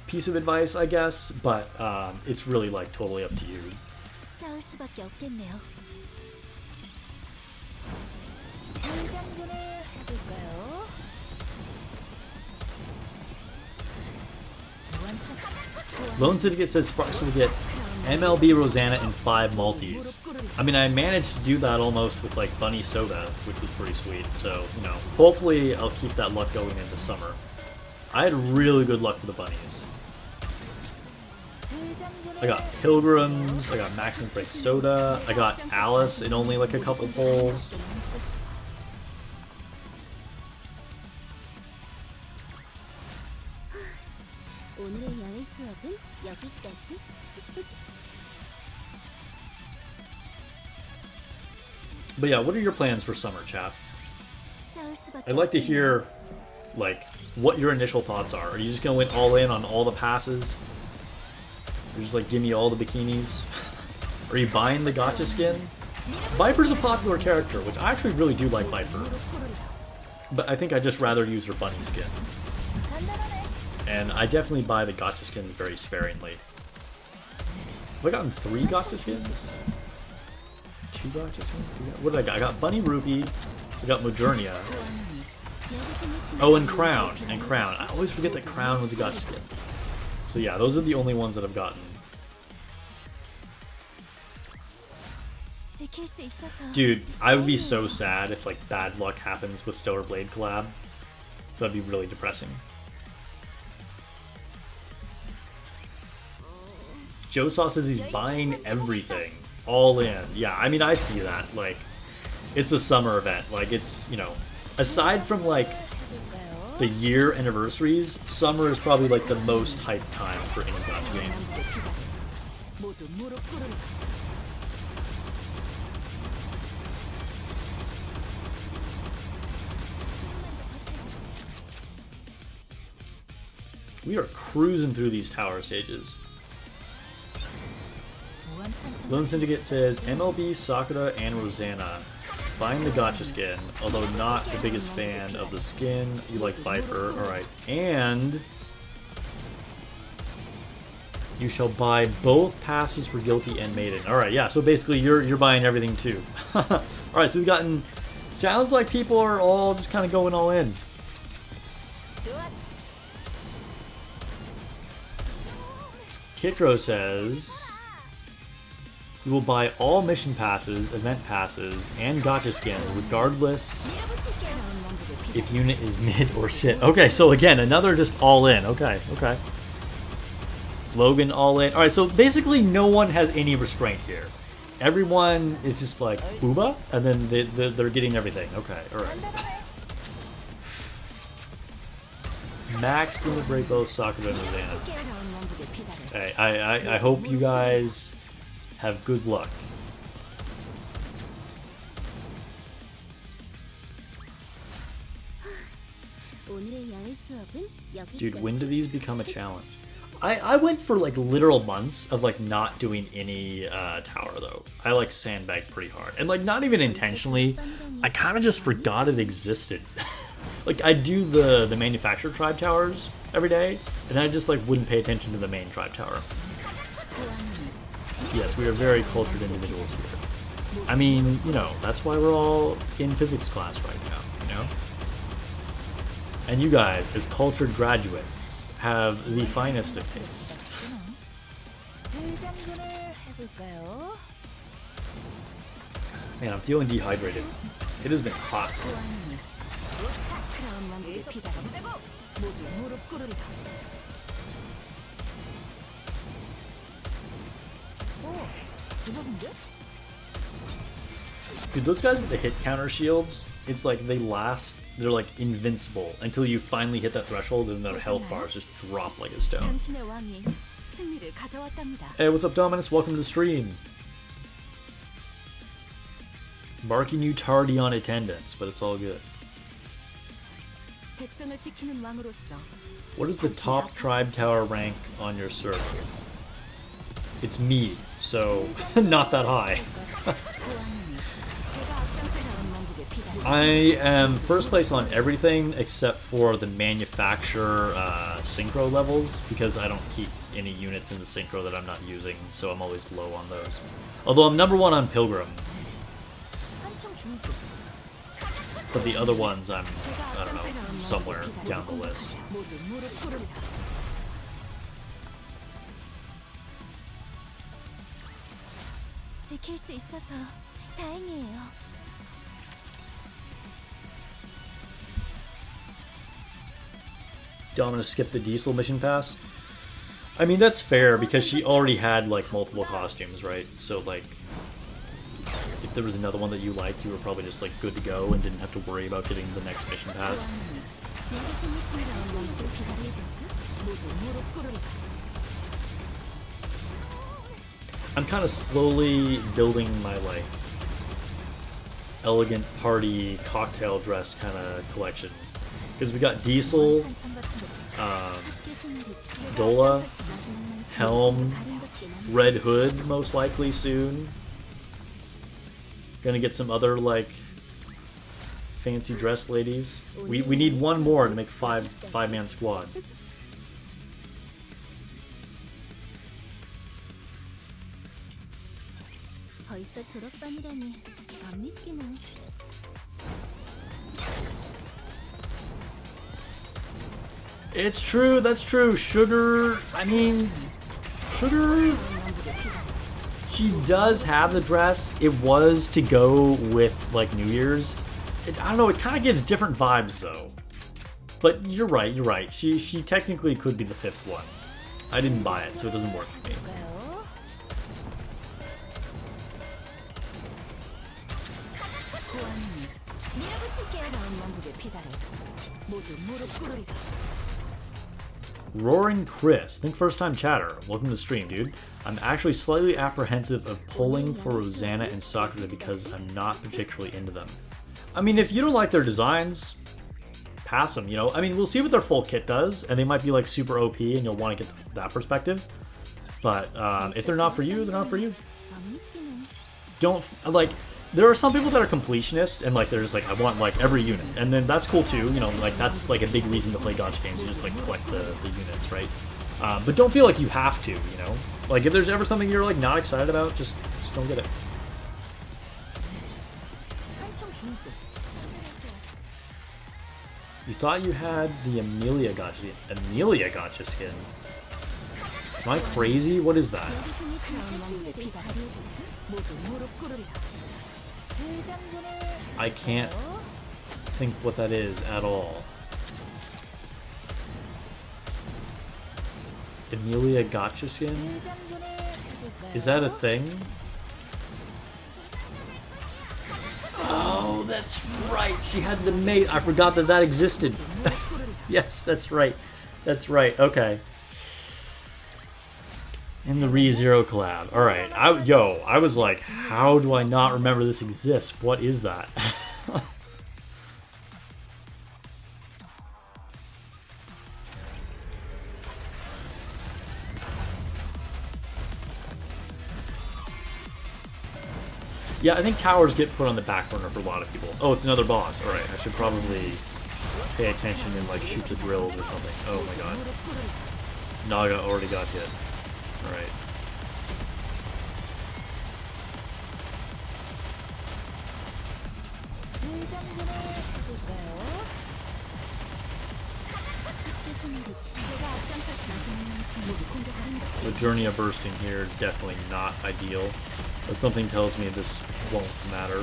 piece of advice, I guess, but it's really, like, totally up to you. Lone Syndicate says Sparks will get MLB Rosanna in 5 multis. I mean, I managed to do that almost with, like, Bunny Soda, which was pretty sweet, so, you know, hopefully I'll keep that luck going into summer. I had really good luck with the bunnies. I got Pilgrims, I got Maximus Break Soda, I got Alice in only, like, a couple pulls. But yeah, what are your plans for summer, chat? I'd like to hear, like, what your initial thoughts are. Are you just gonna went all in on all the passes? Or just like, give me all the bikinis? Are you buying the gacha skin? Viper's a popular character, which I actually really do like Viper. But I think I'd just rather use her bunny skin. And I definitely buy the gacha skins very sparingly. Have I gotten 3 gacha skins? 2 gacha skins? What did I got? I got Bunny Rupee, I got Modernia. Oh, and Crown. And Crown. I always forget that Crown was a gacha skin. So yeah, those are the only ones that I've gotten. Dude, I would be so sad if, like, bad luck happens with Stellar Blade collab. That'd be really depressing. Joe Saw says he's buying everything. All in. Yeah, I mean, I see that. Like, it's a summer event. Like, it's, you know, aside from, like, the year anniversaries, summer is probably, like, the most hyped time for any gacha game. We are cruising through these tower stages. Lone Syndicate says MLB, Sakura, and Rosanna. Buying the gacha skin, although not the biggest fan of the skin. You like Viper, alright. And you shall buy both passes for Guilty and Maiden. Alright, yeah, so basically you're buying everything too. Alright, so we've gotten... Sounds like people are all just kind of going all in. Kitro says... You will buy all mission passes, event passes, and gacha skins, regardless if unit is mid or shit. Okay, so again, another just all in. Okay, okay. Logan all in. Alright, so basically no one has any restraint here. Everyone is just like, booba, and then they're getting everything. Okay, alright. Max Limit Break both Sakura and Rosanna. Hey, I hope you guys... have good luck. Dude, when do these become a challenge? I went for like literal months of like not doing any tower though. I like sandbagged pretty hard, and like not even intentionally. I kind of just forgot it existed. Like I do the manufactured tribe towers every day, and I just like wouldn't pay attention to the main tribe tower. Yes, we are very cultured individuals here. I mean, you know, that's why we're all in physics class right now, you know? And you guys, as cultured graduates, have the finest of tastes. Man, I'm feeling dehydrated. It has been hot. Dude, those guys with the hit counter shields, it's like they last, they're like invincible until you finally hit that threshold and their health bars just drop like a stone. Hey, what's up, Dominus? Welcome to the stream. Marking you tardy on attendance, but it's all good. What is the top tribe tower rank on your server? It's me, so not that high. I am first place on everything except for the manufacturer synchro levels, because I don't keep any units in the synchro that I'm not using, so I'm always low on those. Although I'm number 1 on Pilgrim. But the other ones I don't know, somewhere down the list. 지킬 수 있어서 다행이에요. Domina skip the Diesel mission pass? I mean, that's fair, because she already had, like, multiple costumes, right? So, like, if there was another one that you liked, you were probably just, like, good to go and didn't have to worry about getting the next mission pass. I'm kind of slowly building my, like, elegant party cocktail dress kind of collection. Because we got Diesel, Dola, Helm, Red Hood most likely soon. Gonna get some other like fancy dress ladies. We need one more to make five-man squad. 벌써 졸업반이라니 안 믿기는. It's true, that's true. Sugar, I mean, Sugar, she does have the dress. It was to go with, like, New Year's. I don't know, it kind of gives different vibes, though. But you're right, you're right. She technically could be the 5th one. I didn't buy it, so it doesn't work for me. Roaring Chris, think first time chatter. Welcome to the stream, dude. I'm actually slightly apprehensive of pulling for Rosanna and Sakura because I'm not particularly into them. I mean, if you don't like their designs, pass them, you know? I mean, we'll see what their full kit does, and they might be like super OP and you'll want to get that perspective. But if they're not for you, they're not for you. Don't, like, there are some people that are completionists and like they're just like, I want like every unit, and then that's cool too, you know, like that's like a big reason to play gacha games, you just like collect the units, right? But don't feel like you have to, you know? Like if there's ever something you're like not excited about, just don't get it. You thought you had the Amelia gotcha skin. Am I crazy? What is that? I can't think what that is at all. Amelia gotcha skin? Is that a thing? Oh, that's right. She had the mate. I forgot that existed. Yes, that's right. That's right. Okay. In the ReZero collab. Alright. I was like, how do I not remember this exists? What is that? Yeah, I think towers get put on the back burner for a lot of people. Oh, it's another boss. Alright, I should probably pay attention and like shoot the drills or something. Oh my god. Naga already got hit. Alright. The journey of bursting here, definitely not ideal. But something tells me this won't matter.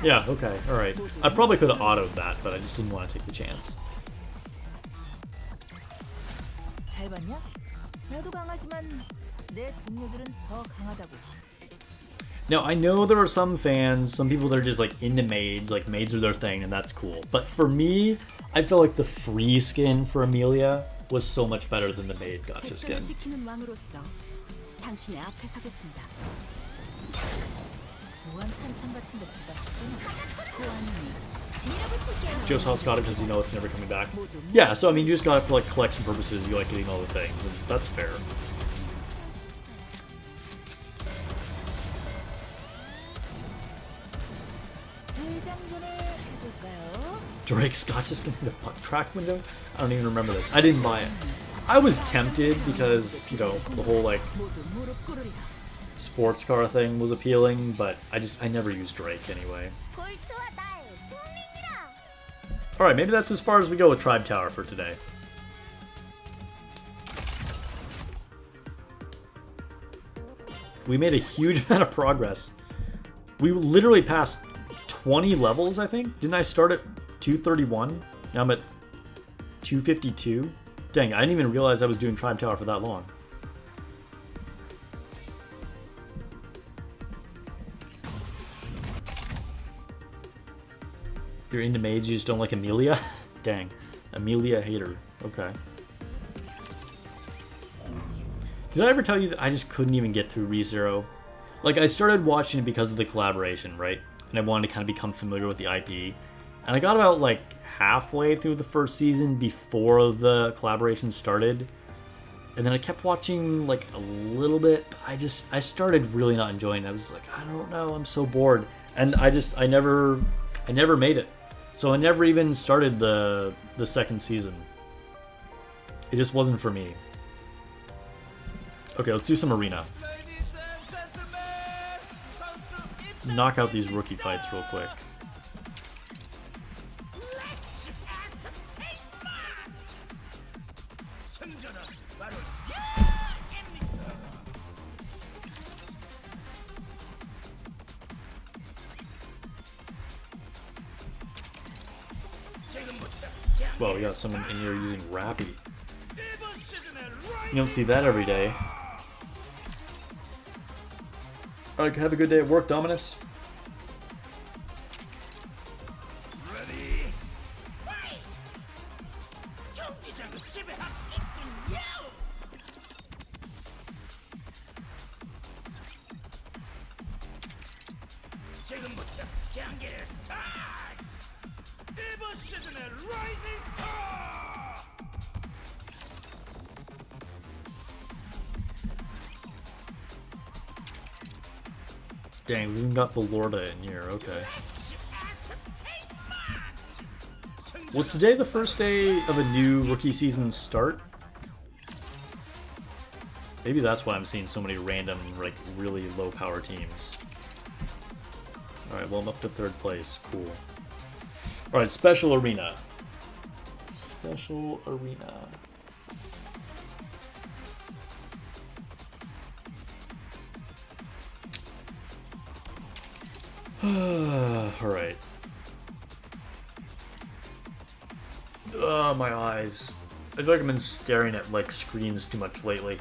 Yeah, okay, alright. I probably could have autoed that, but I just didn't want to take the chance. 잘 봤냐? 나도 강하지만 내 동료들은 더 강하다고. Now, I know there are some fans, some people that are just like into maids, like maids are their thing, and that's cool. But for me, I feel like the free skin for Amelia was so much better than the maid gotcha skin. 시키는 왕으로서 당신의 앞에 서겠습니다. 무한 탄창 같은 데 Joseph's got it because you know it's never coming back. Yeah, so I mean, you just got it for like collection purposes. You like getting all the things, and that's fair. Drake's gotcha skin in the track window? I don't even remember this. I didn't buy it. I was tempted because, you know, the whole like sports car thing was appealing, but I never used Drake anyway. Alright, maybe that's as far as we go with Tribe Tower for today. We made a huge amount of progress. We literally passed 20 levels, I think? Didn't I start at 231? Now I'm at 252? Dang, I didn't even realize I was doing Tribe Tower for that long. You're into maids, you just don't like Amelia? Dang. Amelia hater. Okay. Did I ever tell you that I just couldn't even get through ReZero? Like, I started watching it because of the collaboration, right? And I wanted to kind of become familiar with the IP. And I got about, like, halfway through the first season before the collaboration started. And then I kept watching, like, a little bit. I started really not enjoying it. I was like, I don't know, I'm so bored. And I never made it. So I never even started the second season. It just wasn't for me. Okay, let's do some arena. Knock out these rookie fights real quick. Well, we got someone in here using Rappy. You don't see that every day. Alright, have a good day at work, Dominus. Dang, we even got Belorda in here, okay. Was today the first day of a new rookie season start? Maybe that's why I'm seeing so many random, like, really low power teams. Alright, well, I'm up to 3rd place. Cool. Alright, Special Arena. Special Arena. Alright. My eyes. I feel like I've been staring at, like, screens too much lately.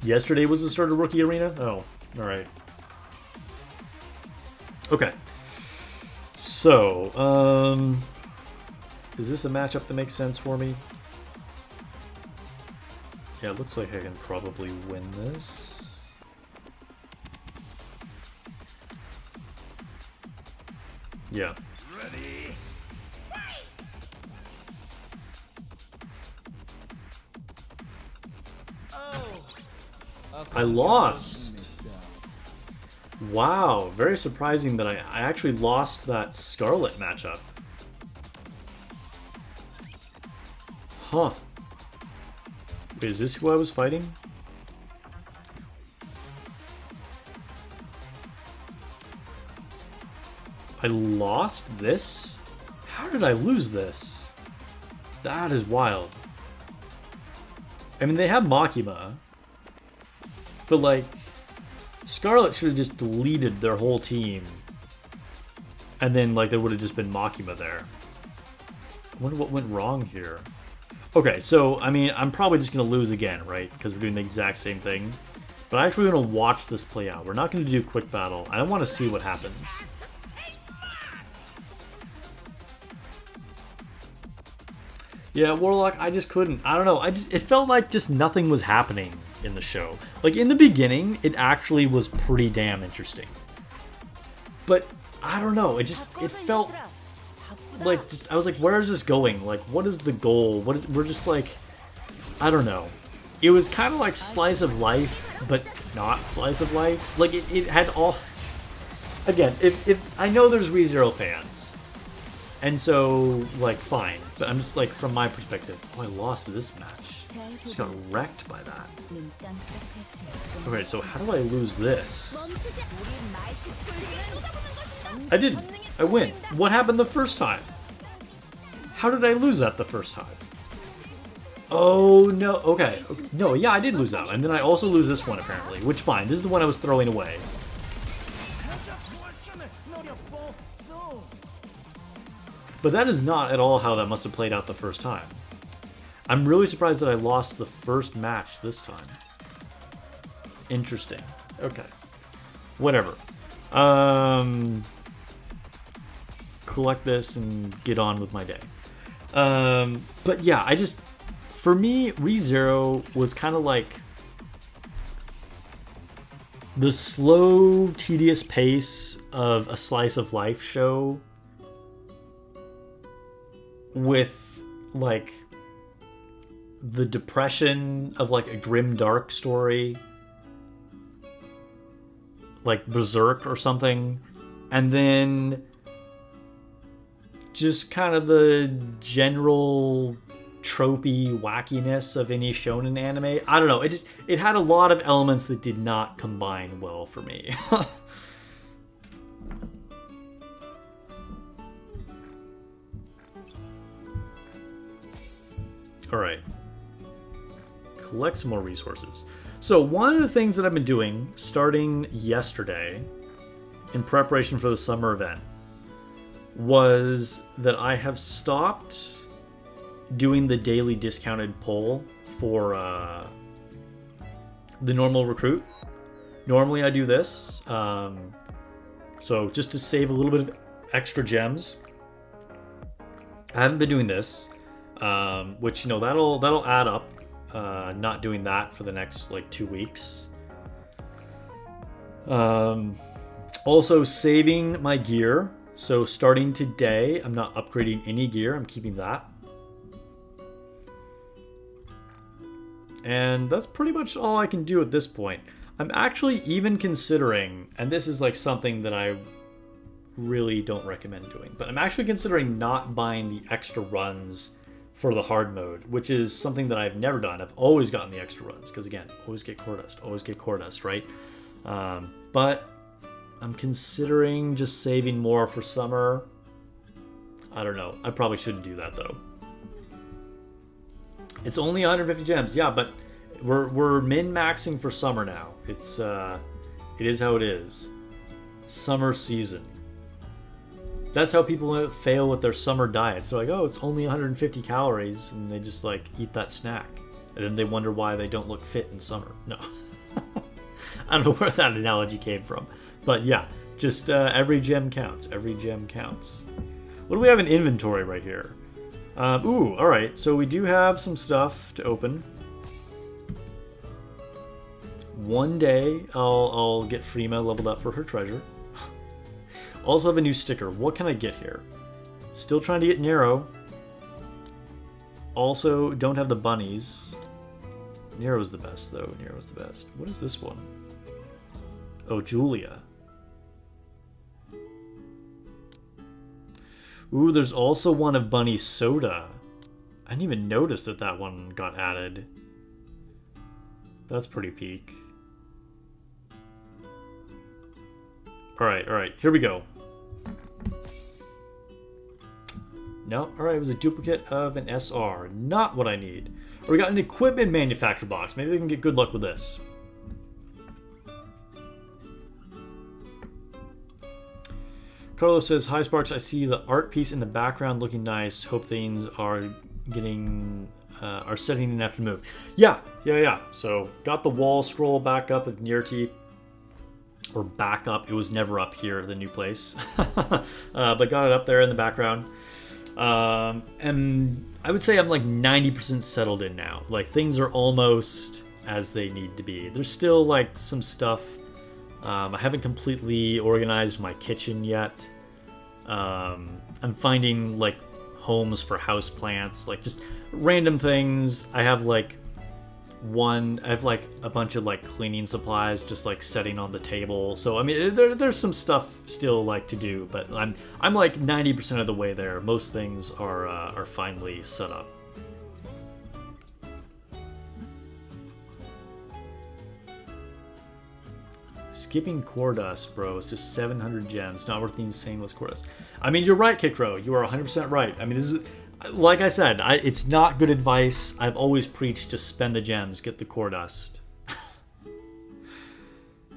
Yesterday was the start of Rookie Arena? Oh, alright. Okay. So, is this a matchup that makes sense for me? Yeah, it looks like I can probably win this. Yeah. Ready? I lost. Wow, very surprising that I actually lost that Scarlet matchup. Huh. Wait, is this who I was fighting? I lost this? How did I lose this? That is wild. I mean, they have Makima. But, like, Scarlet should have just deleted their whole team. And then, like, there would have just been Makima there. I wonder what went wrong here. Okay, so, I mean, I'm probably just going to lose again, right? Because we're doing the exact same thing. But I'm actually going to watch this play out. We're not going to do quick battle. I want to see what happens. Yeah, Warlock, I just couldn't. I don't know. It felt like just nothing was happening in the show. Like, in the beginning, it actually was pretty damn interesting. But, I don't know. It felt like, I was like, where is this going? Like, what is the goal? We're just like, I don't know. It was kind of like Slice of Life, but not Slice of Life. Like, it had all... Again, if I know there's ReZero fans, and so, like, fine. But I'm just, like, from my perspective, oh, I lost this match. Just got wrecked by that. Okay, so how do I lose this? I didn't. I win. What happened the first time? How did I lose that the first time? Oh, no. Okay. No, yeah, I did lose that. And then I also lose this one, apparently. Which, fine. This is the one I was throwing away. But that is not at all how that must have played out the first time. I'm really surprised that I lost the first match this time. Interesting. Okay. Whatever. Collect this and get on with my day. But yeah, for me, ReZero was kind of like the slow, tedious pace of a slice of life show with, like, the depression of, like, a grim dark story, like Berserk or something, and then just kind of the general tropey wackiness of any shonen anime. I don't know, it had a lot of elements that did not combine well for me. Alright. Collect some more resources. So one of the things that I've been doing starting yesterday in preparation for the summer event was that I have stopped doing the daily discounted poll for the normal recruit. Normally I do this, so just to save a little bit of extra gems. I haven't been doing this, which, you know, that'll add up. Not doing that for the next, like, 2 weeks. Also saving my gear. So starting today, I'm not upgrading any gear. I'm keeping that. And that's pretty much all I can do at this point. I'm actually even considering, and this is like something that I really don't recommend doing, but I'm actually considering not buying the extra runs for the hard mode, which is something that I've never done. I've always gotten the extra runs, because again, always get core dust, right? But I'm considering just saving more for summer. I don't know. I probably shouldn't do that, though. It's only 150 gems, yeah, but we're min-maxing for summer now. It is how it is. Summer season. That's how people fail with their summer diets. They're like, oh, it's only 150 calories, and they just, like, eat that snack. And then they wonder why they don't look fit in summer. No. I don't know where that analogy came from. But yeah, just every gem counts. Every gem counts. What do we have in inventory right here? Ooh, alright. So we do have some stuff to open. One day I'll get Frima leveled up for her treasure. Also have a new sticker. What can I get here? Still trying to get Nero. Also don't have the bunnies. Nero's the best though. Nero's the best. What is this one? Oh, Julia. Ooh, there's also one of Bunny Soda. I didn't even notice that that one got added. That's pretty peak. Alright, here we go. No, alright, it was a duplicate of an SR. Not what I need. Or we got an equipment manufacturer box. Maybe we can get good luck with this. Carlos says, "Hi Sparks, I see the art piece in the background looking nice. Hope things are getting are setting in after the move." Yeah. So got the wall scroll back up of Nirti. Or back up. It was never up here at the new place. But got it up there in the background. And I would say I'm like 90% settled in now. Like things are almost as they need to be. There's still like some stuff. I haven't completely organized my kitchen yet. I'm finding like homes for house plants, like just random things. I have like a bunch of like cleaning supplies just like setting on the table. So I mean there's some stuff still like to do, but I'm like 90% of the way there. Most things are finally set up. Skipping core dust, bro. It's just 700 gems. Not worth the insaneless core dust. I mean, you're right, Kikro. You are 100% right. I mean, this is, like I said, it's not good advice. I've always preached just spend the gems, get the core dust.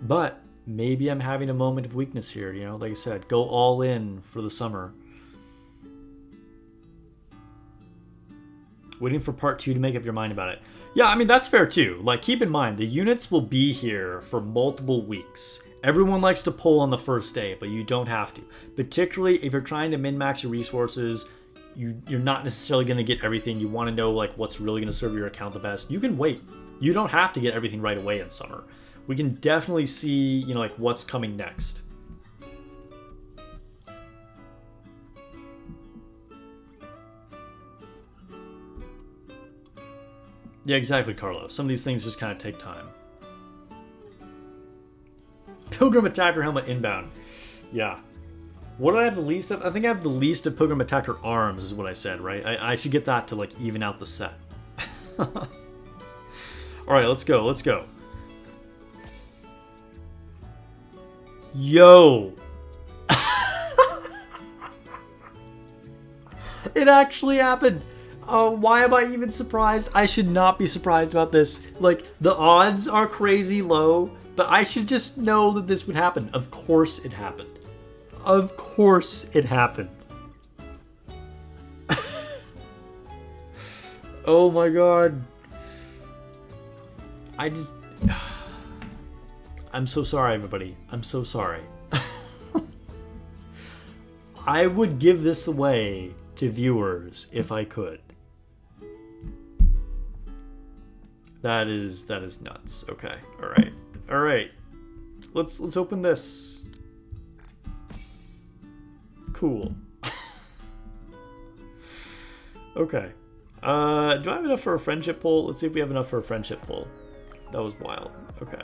But maybe I'm having a moment of weakness here. You know, like I said, go all in for the summer. Waiting for part 2 to make up your mind about it. Yeah, I mean, that's fair too. Like, keep in mind, the units will be here for multiple weeks. Everyone likes to pull on the first day, but you don't have to. Particularly if you're trying to min-max your resources, you're not necessarily going to get everything. You want to know like what's really going to serve your account the best. You can wait. You don't have to get everything right away in summer. We can definitely see, you know, like what's coming next. Yeah, exactly, Carlos. Some of these things just kind of take time. Pilgrim Attacker helmet inbound. Yeah. What do I have the least of? I think I have the least of Pilgrim Attacker arms is what I said, right? I should get that to like even out the set. Alright, let's go. Yo! It actually happened! Why am I even surprised? I should not be surprised about this. Like, the odds are crazy low, but I should just know that this would happen. Of course it happened. Of course it happened. Oh my god. I'm so sorry, everybody. I'm so sorry. I would give this away to viewers if I could. That is nuts. Okay. All right. Let's open this. Cool. Okay. Do I have enough for a friendship pull? Let's see if we have enough for a friendship pull. That was wild. Okay.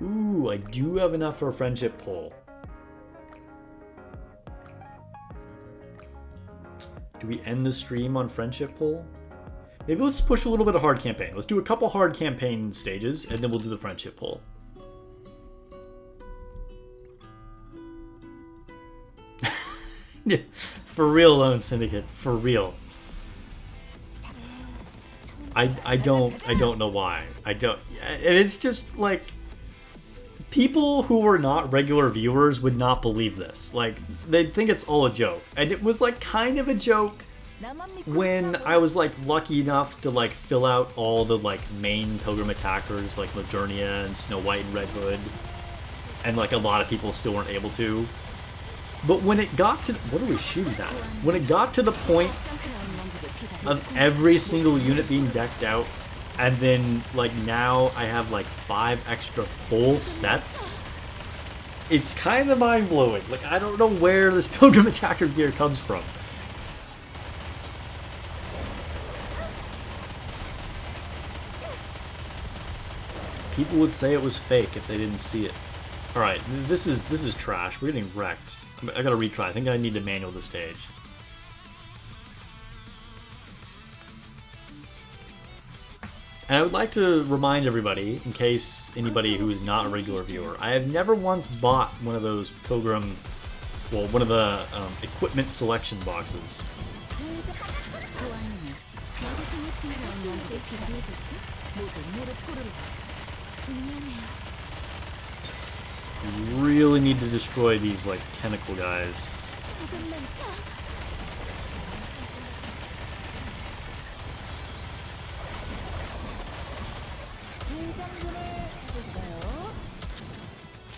Ooh, I do have enough for a friendship pull. Do we end the stream on friendship pull? Maybe let's push a little bit of hard campaign. Let's do a couple hard campaign stages, and then we'll do the friendship pull. For real, Lone Syndicate. For real. I don't know why. And it's just like people who were not regular viewers would not believe this. Like, they'd think it's all a joke. And it was like kind of a joke when I was like lucky enough to like fill out all the like main Pilgrim Attackers like Modernia and Snow White and Red Hood, and like a lot of people still weren't able to. But when it got to what are we shooting at? When it got to the point of every single unit being decked out, And then, like, now I have, like, 5 extra full sets. It's kind of mind-blowing. Like, I don't know where this Pilgrim Attacker gear comes from. People would say it was fake if they didn't see it. Alright, this is trash. We're getting wrecked. I gotta retry. I think I need to manual the stage. And I would like to remind everybody, in case anybody who is not a regular viewer, I have never once bought one of those Pilgrim, well, one of the equipment selection boxes. You really need to destroy these, like, tentacle guys.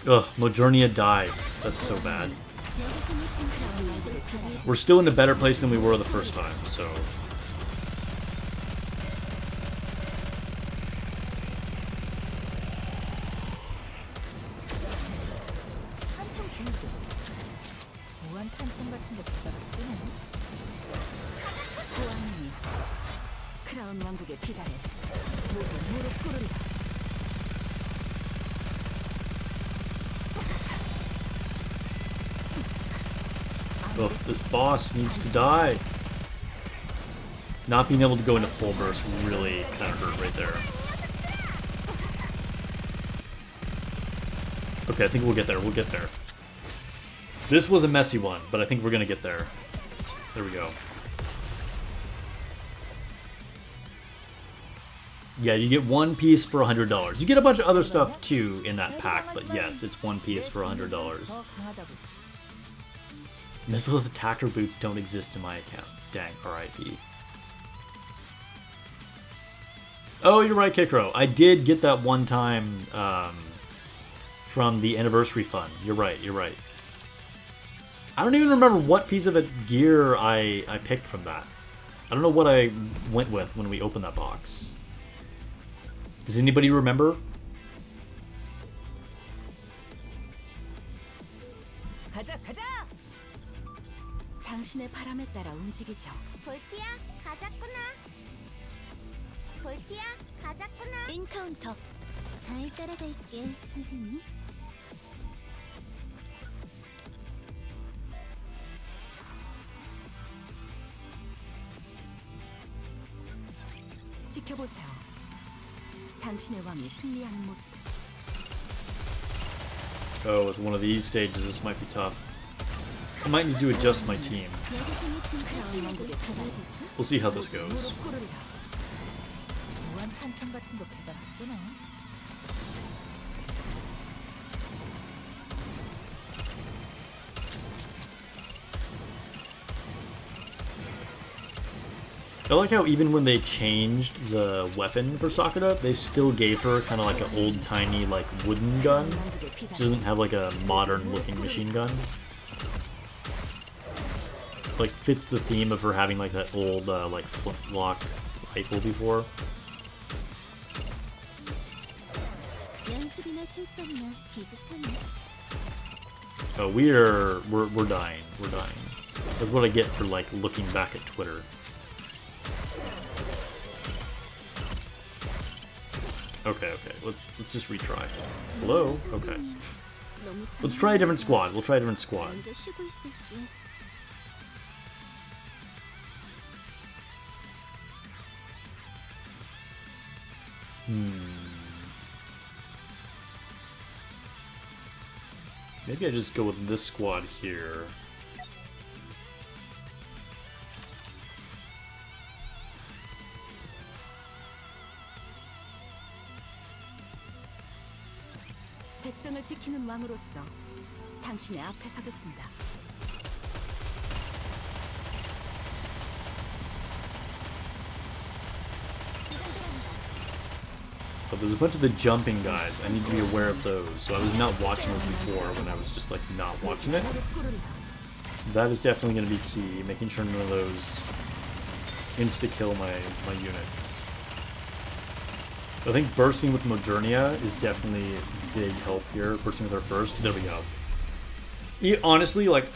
Ugh, Modernia died. That's so bad. We're still in a better place than we were the first time, so... Ugh, this boss needs to die. Not being able to go into full burst really kind of hurt right there. Okay, I think we'll get there. We'll get there. This was a messy one, but I think we're gonna get there. There we go. Yeah, you get one piece for $100. You get a bunch of other stuff too in that pack, but yes, it's one piece for $100. Missile attacker boots don't exist in my account. Dang, RIP. Oh, you're right, Kikro. I did get that one time from the anniversary fund. You're right, you're right. I don't even remember what piece of gear I picked from that. I don't know what I went with when we opened that box. Does anybody remember? 당신의 바람에 따라 움직이죠. 볼티야, 가자꾸나. 볼티야, 가자꾸나. 인카운터. 잘 따라갈게, 선생님. 지켜보세요. 당신의 왕이 승리하는 모습. Oh, it's one of these stages. This might be tough. I might need to adjust my team. We'll see how this goes. I like how even when they changed the weapon for Sakura, they still gave her kind of like an old-timey, like, wooden gun. She doesn't have like a modern-looking machine gun. Like, fits the theme of her having like that old, like, flintlock rifle before. Oh, we're dying. We're dying. That's what I get for, like, looking back at Twitter. Okay, okay. Let's just retry. Hello? Okay. Let's try a different squad. We'll try a different squad. Maybe I just go with this squad here. 백성을 지키는 왕으로서 당신의 앞에 서겠습니다. But there's a bunch of the jumping guys. I need to be aware of those. So I was not watching this before when I was just like not watching it. That is definitely going to be key, making sure none of those insta-kill my units. I think bursting with Modernia is definitely a big help here. Bursting with her first. There we go. Honestly, like,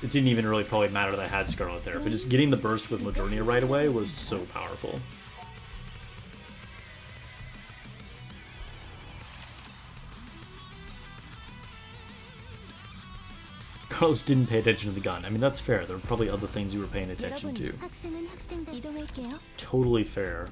it didn't even really probably matter that I had Scarlet there, but just getting the burst with Modernia right away was so powerful. Carlos didn't pay attention to the gun. I mean, that's fair. There were probably other things you were paying attention to. Totally fair.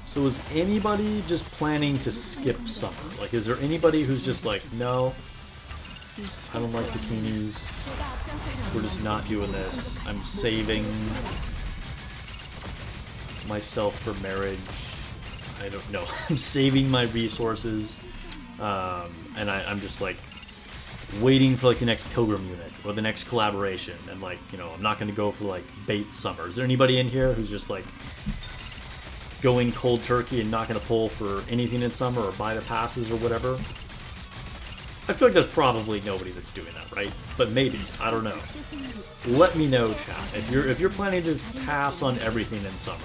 So is anybody just planning to skip summer? Like, is there anybody who's just like, no, I don't like bikinis, we're just not doing this, I'm saving myself for marriage, I don't know, I'm saving my resources, and I'm just like waiting for like the next Pilgrim unit or the next collaboration, and like, you know, I'm not going to go for like bait summer. Is there anybody in here who's just like going cold turkey and not going to pull for anything in summer or buy the passes or whatever? I feel like there's probably nobody that's doing that, right? But maybe, I don't know. Let me know, chat. If you're planning to just pass on everything in summer.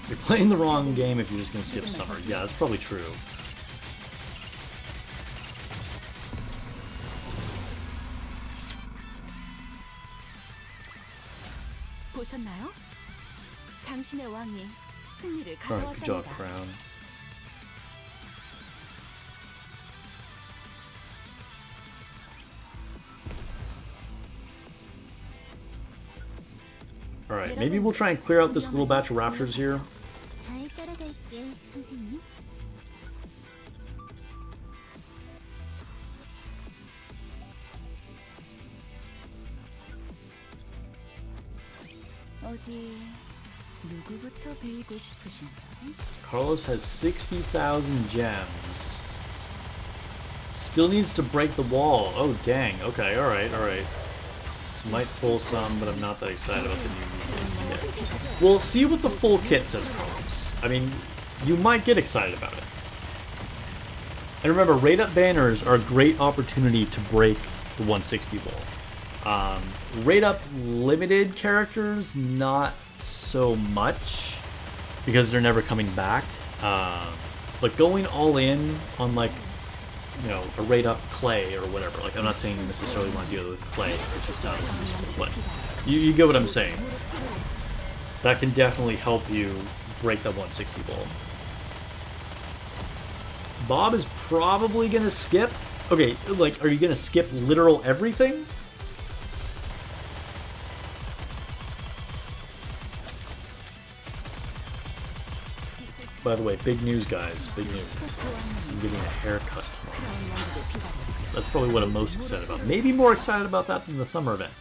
You're playing the wrong game if you're just going to skip summer. Yeah, that's probably true. 보셨나요? 당신의 왕이 승리를 Alright, good job, 가져왔답니다. Crown. Alright, maybe we'll try and clear out this little batch of raptors here. 잘 따라갈게, 선생님. 어디 누구부터 배우고 싶으신가요? Carlos has 60,000 gems. Still needs to break the wall. Oh, dang. Okay, alright, alright. So might pull some, but I'm not that excited about the new kit. We'll see what the full kit says, Carlos. I mean, you might get excited about it. And remember, raid-up banners are a great opportunity to break the 160 wall. Raid-up limited characters, not so much, because they're never coming back. But going all in on, like, you know, a raid-up Clay or whatever, like, I'm not saying you necessarily want to deal with Clay, it's just not as useful, but you get what I'm saying. That can definitely help you break that 160 wall. Bob is probably gonna skip. Okay, like, are you gonna skip literal everything? By the way, big news, guys. Big news. I'm getting a haircut tomorrow. That's probably what I'm most excited about. Maybe more excited about that than the summer event.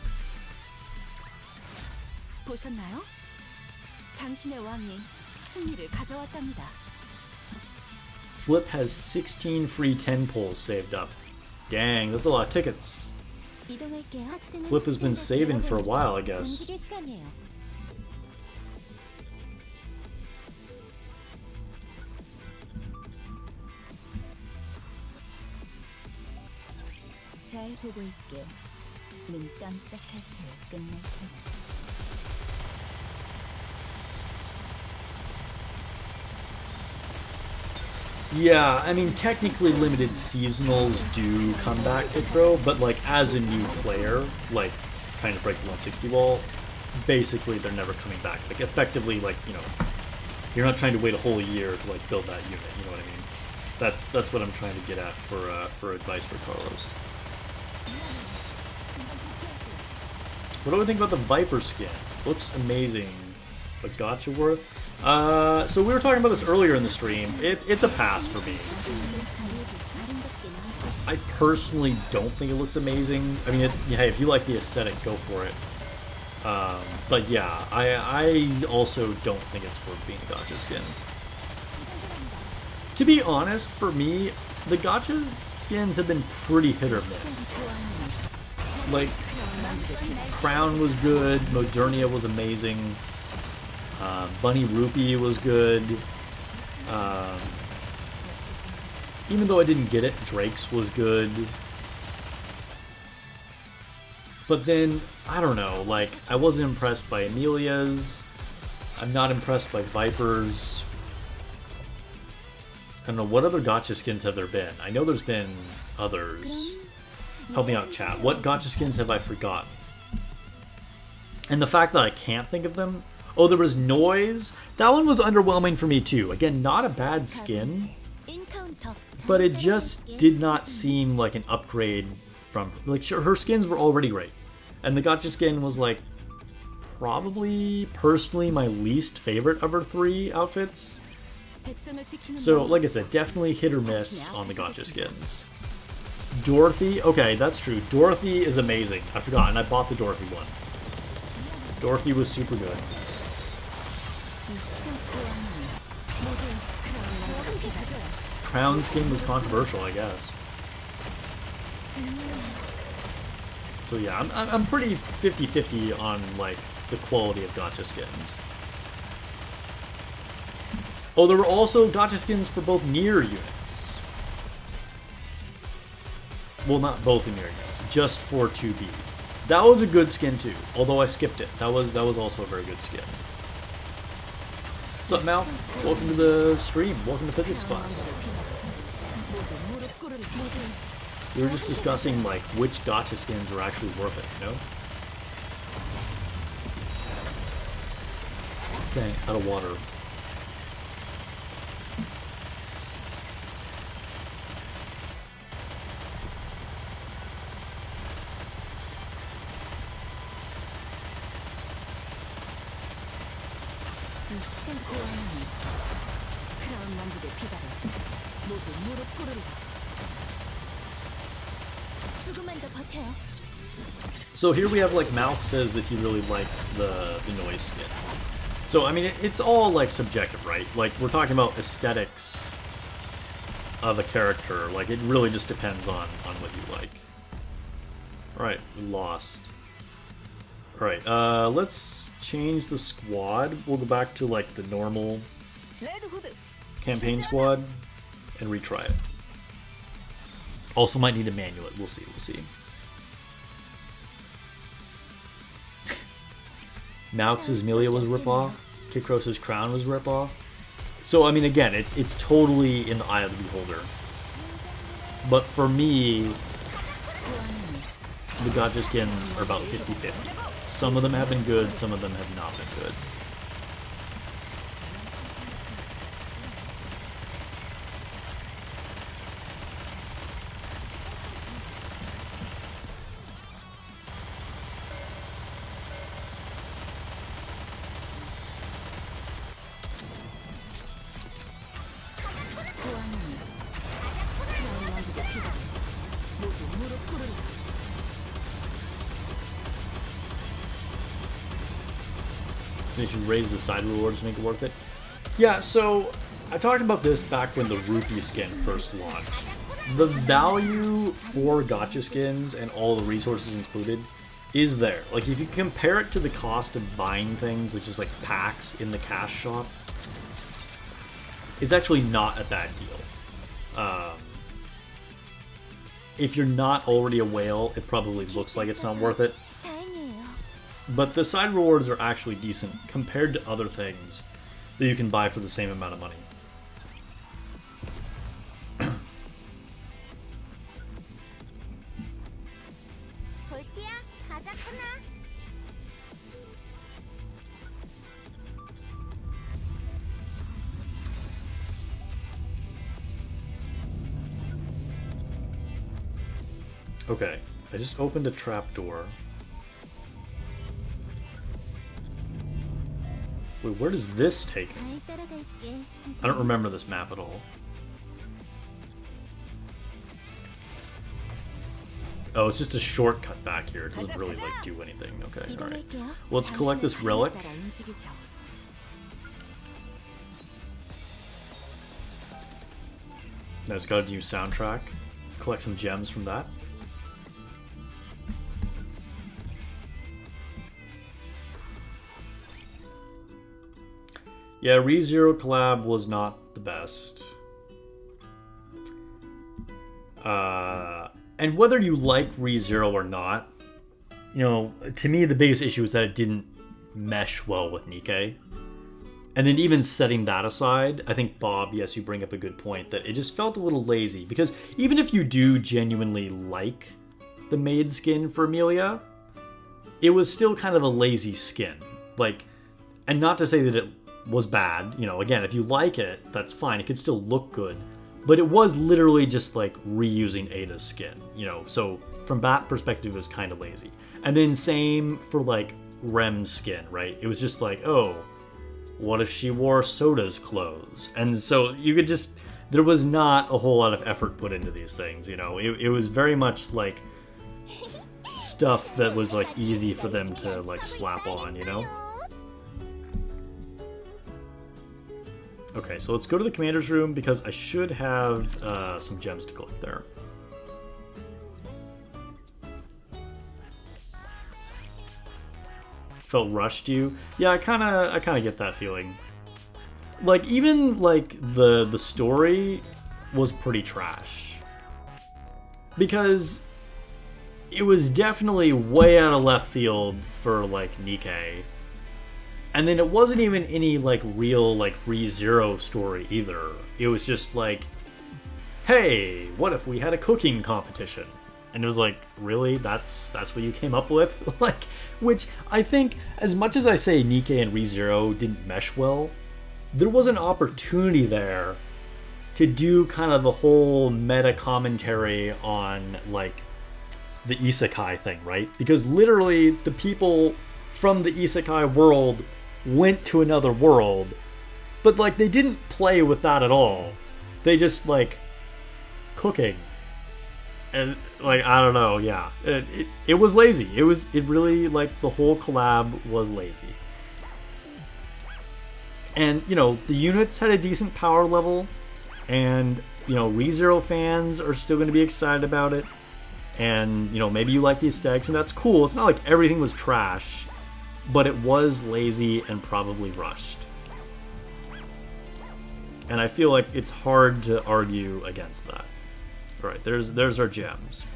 보셨나요? 당신의 왕이 승리를 가져왔답니다. Flip has 16 free 10 pulls saved up. Dang, that's a lot of tickets. Flip has been saving for a while, I guess. 잘 보고 있게. 눈 깜짝할 새에 끝날 테니. Yeah, I mean, technically limited seasonals do come back to throw, but like as a new player, like trying to break the 160 wall, basically they're never coming back. Like effectively, like, you know, you're not trying to wait a whole year to like build that unit. You know what I mean? That's what I'm trying to get at for advice for Carlos. What do I think about the Viper skin? Looks amazing, but gotcha worth. So we were talking about this earlier in the stream. It's a pass for me. I personally don't think it looks amazing. I mean, hey, if you like the aesthetic, go for it. But yeah, I also don't think it's worth being a gotcha skin. To be honest, for me, the gotcha skins have been pretty hit or miss. like, Crown was good, Modernia was amazing, Bunny Rupee was good, even though I didn't get it, Drake's was good. But then, I don't know, like, I wasn't impressed by Amelia's, I'm not impressed by Viper's. I don't know, what other gacha skins have there been? I know there's been others. Help me out, chat. What gacha skins have I forgotten? And the fact that I can't think of them... Oh, there was Noise. That one was underwhelming for me, too. Again, not a bad skin. But it just did not seem like an upgrade from... Like, sure, her skins were already great. And the gacha skin was, like, probably, personally, my least favorite of her 3 outfits. So, like I said, definitely hit or miss on the gacha skins. Dorothy, okay, that's true. Dorothy is amazing. I forgot, and I bought the Dorothy one. Dorothy was super good. Crown skin was controversial, I guess. So yeah, I'm pretty 50-50 on, like, the quality of gacha skins. Oh, there were also gacha skins for both Nier units. Well, not both Nier units, just for 2B. That was a good skin too, although I skipped it. That was also a very good skin. What's up, Mal? Welcome to the stream. Welcome to physics class. We were just discussing, like, which gacha skins are actually worth it, you know? Okay, out of water. So here we have, like, Malk says that he really likes the Noise skin. So, I mean, it's all, like, subjective, right? Like, we're talking about aesthetics of a character. Like, it really just depends on what you like. Alright, we lost. Alright, let's change the squad. We'll go back to, like, the normal campaign squad and retry it. Also might need to manual it. We'll see, we'll see. Malx's Amelia was a ripoff. Kikros' Crown was a ripoff. So, I mean, again, it's totally in the eye of the beholder. But for me, the gacha skins are about 50-50. Some of them have been good, some of them have not been good. So you should raise the side rewards to make it worth it. Yeah, so I talked about this back when the Rupee skin first launched. The value for gacha skins and all the resources included is there. Like, if you compare it to the cost of buying things, which is like packs in the cash shop, it's actually not a bad deal. If you're not already a whale, it probably looks like it's not worth it. But the side rewards are actually decent compared to other things that you can buy for the same amount of money. Okay, I just opened a trapdoor. Wait, where does this take me? I don't remember this map at all. Oh, it's just a shortcut back here. It doesn't really, like, do anything. Okay, alright. Well, let's collect this relic. Now it's got a new soundtrack. Collect some gems from that. Yeah, ReZero collab was not the best. And whether you like ReZero or not, you know, to me the biggest issue is that it didn't mesh well with Nikke. And then even setting that aside, I think, Bob, yes, you bring up a good point, that it just felt a little lazy. Because even if you do genuinely like the maid skin for Amelia, it was still kind of a lazy skin. Like, and not to say that it was bad. You know, again, if you like it, that's fine. It could still look good. But it was literally just, like, reusing Ada's skin. You know, so from that perspective, it was kind of lazy. And then same for, like, Rem's skin, right? It was just like, oh, what if she wore Soda's clothes? And so you could just, there was not a whole lot of effort put into these things, you know? It was very much like stuff that was like easy for them to like slap on, you know? Okay, so let's go to the commander's room because I should have some gems to collect there. Felt rushed you. Yeah, I kind of get that feeling. Like even like the story was pretty trash. Because it was definitely way out of left field for like Nikke. And then it wasn't even any like real like ReZero story either. It was just like, hey, what if we had a cooking competition? And it was like, really? That's what you came up with? Like, which I think, as much as I say Nikke and ReZero didn't mesh well, there was an opportunity there to do kind of the whole meta commentary on, like, the isekai thing, right? Because literally, the people from the isekai world went to another world, but, like, they didn't play with that at all. They just, like, cooking. And, like, I don't know, yeah. It was lazy. It really, like, the whole collab was lazy. And, you know, the units had a decent power level. And, you know, ReZero fans are still going to be excited about it. And, you know, maybe you like the aesthetics, and that's cool. It's not like everything was trash. But it was lazy and probably rushed. And I feel like it's hard to argue against that. Alright, there's our gems.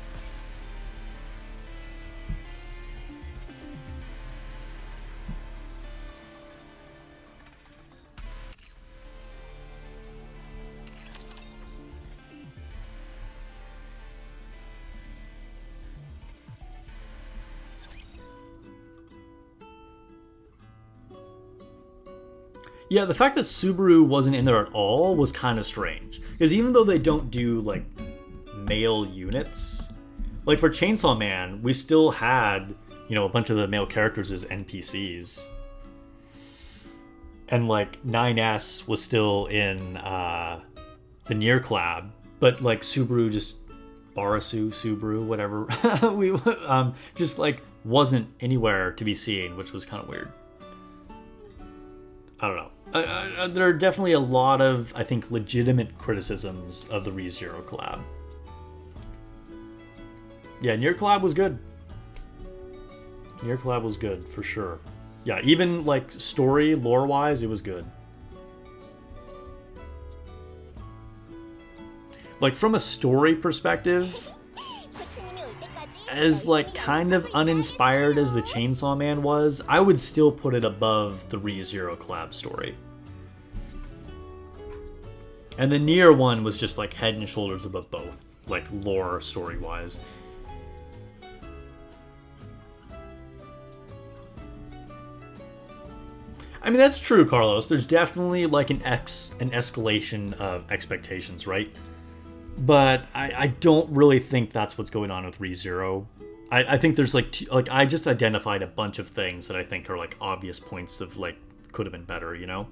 Yeah, the fact that Subaru wasn't in there at all was kind of strange. Because even though they don't do, like, male units, like for Chainsaw Man, we still had, you know, a bunch of the male characters as NPCs. And, like, 9S was still in the Nier collab, but, like, Subaru just... Subaru, whatever. we just, like, wasn't anywhere to be seen, which was kind of weird. I don't know. There are definitely a lot of, I think, legitimate criticisms of the ReZero collab. Yeah, Nier collab was good. Nier collab was good, for sure. Yeah, even, like, story, lore-wise, it was good. Like, from a story perspective, as, like, kind of uninspired as the Chainsaw Man was, I would still put it above the ReZero collab story. And the Nier one was just, like, head and shoulders above both, like, lore story-wise. I mean, that's true, Carlos. There's definitely, like, an escalation of expectations, right? But I don't really think that's what's going on with ReZero. I think there's, like, I just identified a bunch of things that I think are, like, obvious points of, like, could have been better, you know?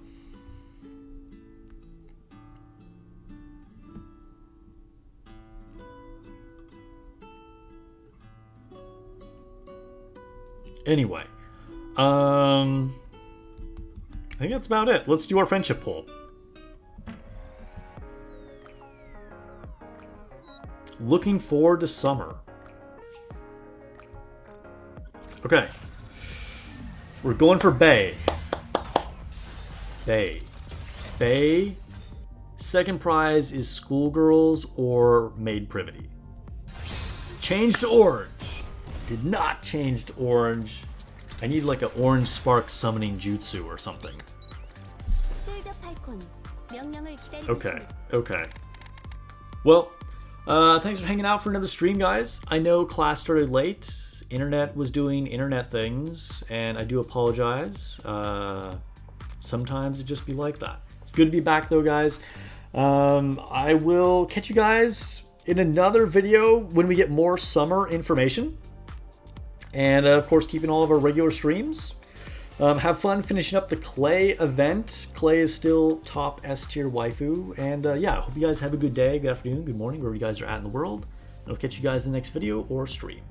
Anyway. I think that's about it. Let's do our friendship poll. Looking forward to summer. Okay. We're going for Bay. Bay. Faye. Second prize is Schoolgirls or Maid Privity. Change to orange. Did not change to orange. I need like an orange spark summoning jutsu or something. Okay, okay. Well, thanks for hanging out for another stream, guys. I know class started late. Internet was doing internet things, and I do apologize. Sometimes it just be like that. It's good to be back though, guys. I will catch you guys in another video when we get more summer information. And of course, keeping all of our regular streams. Have fun finishing up the Clay event. Clay is still top S tier waifu. And yeah, I hope you guys have a good day, good afternoon, good morning, wherever you guys are at in the world. And I'll catch you guys in the next video or stream.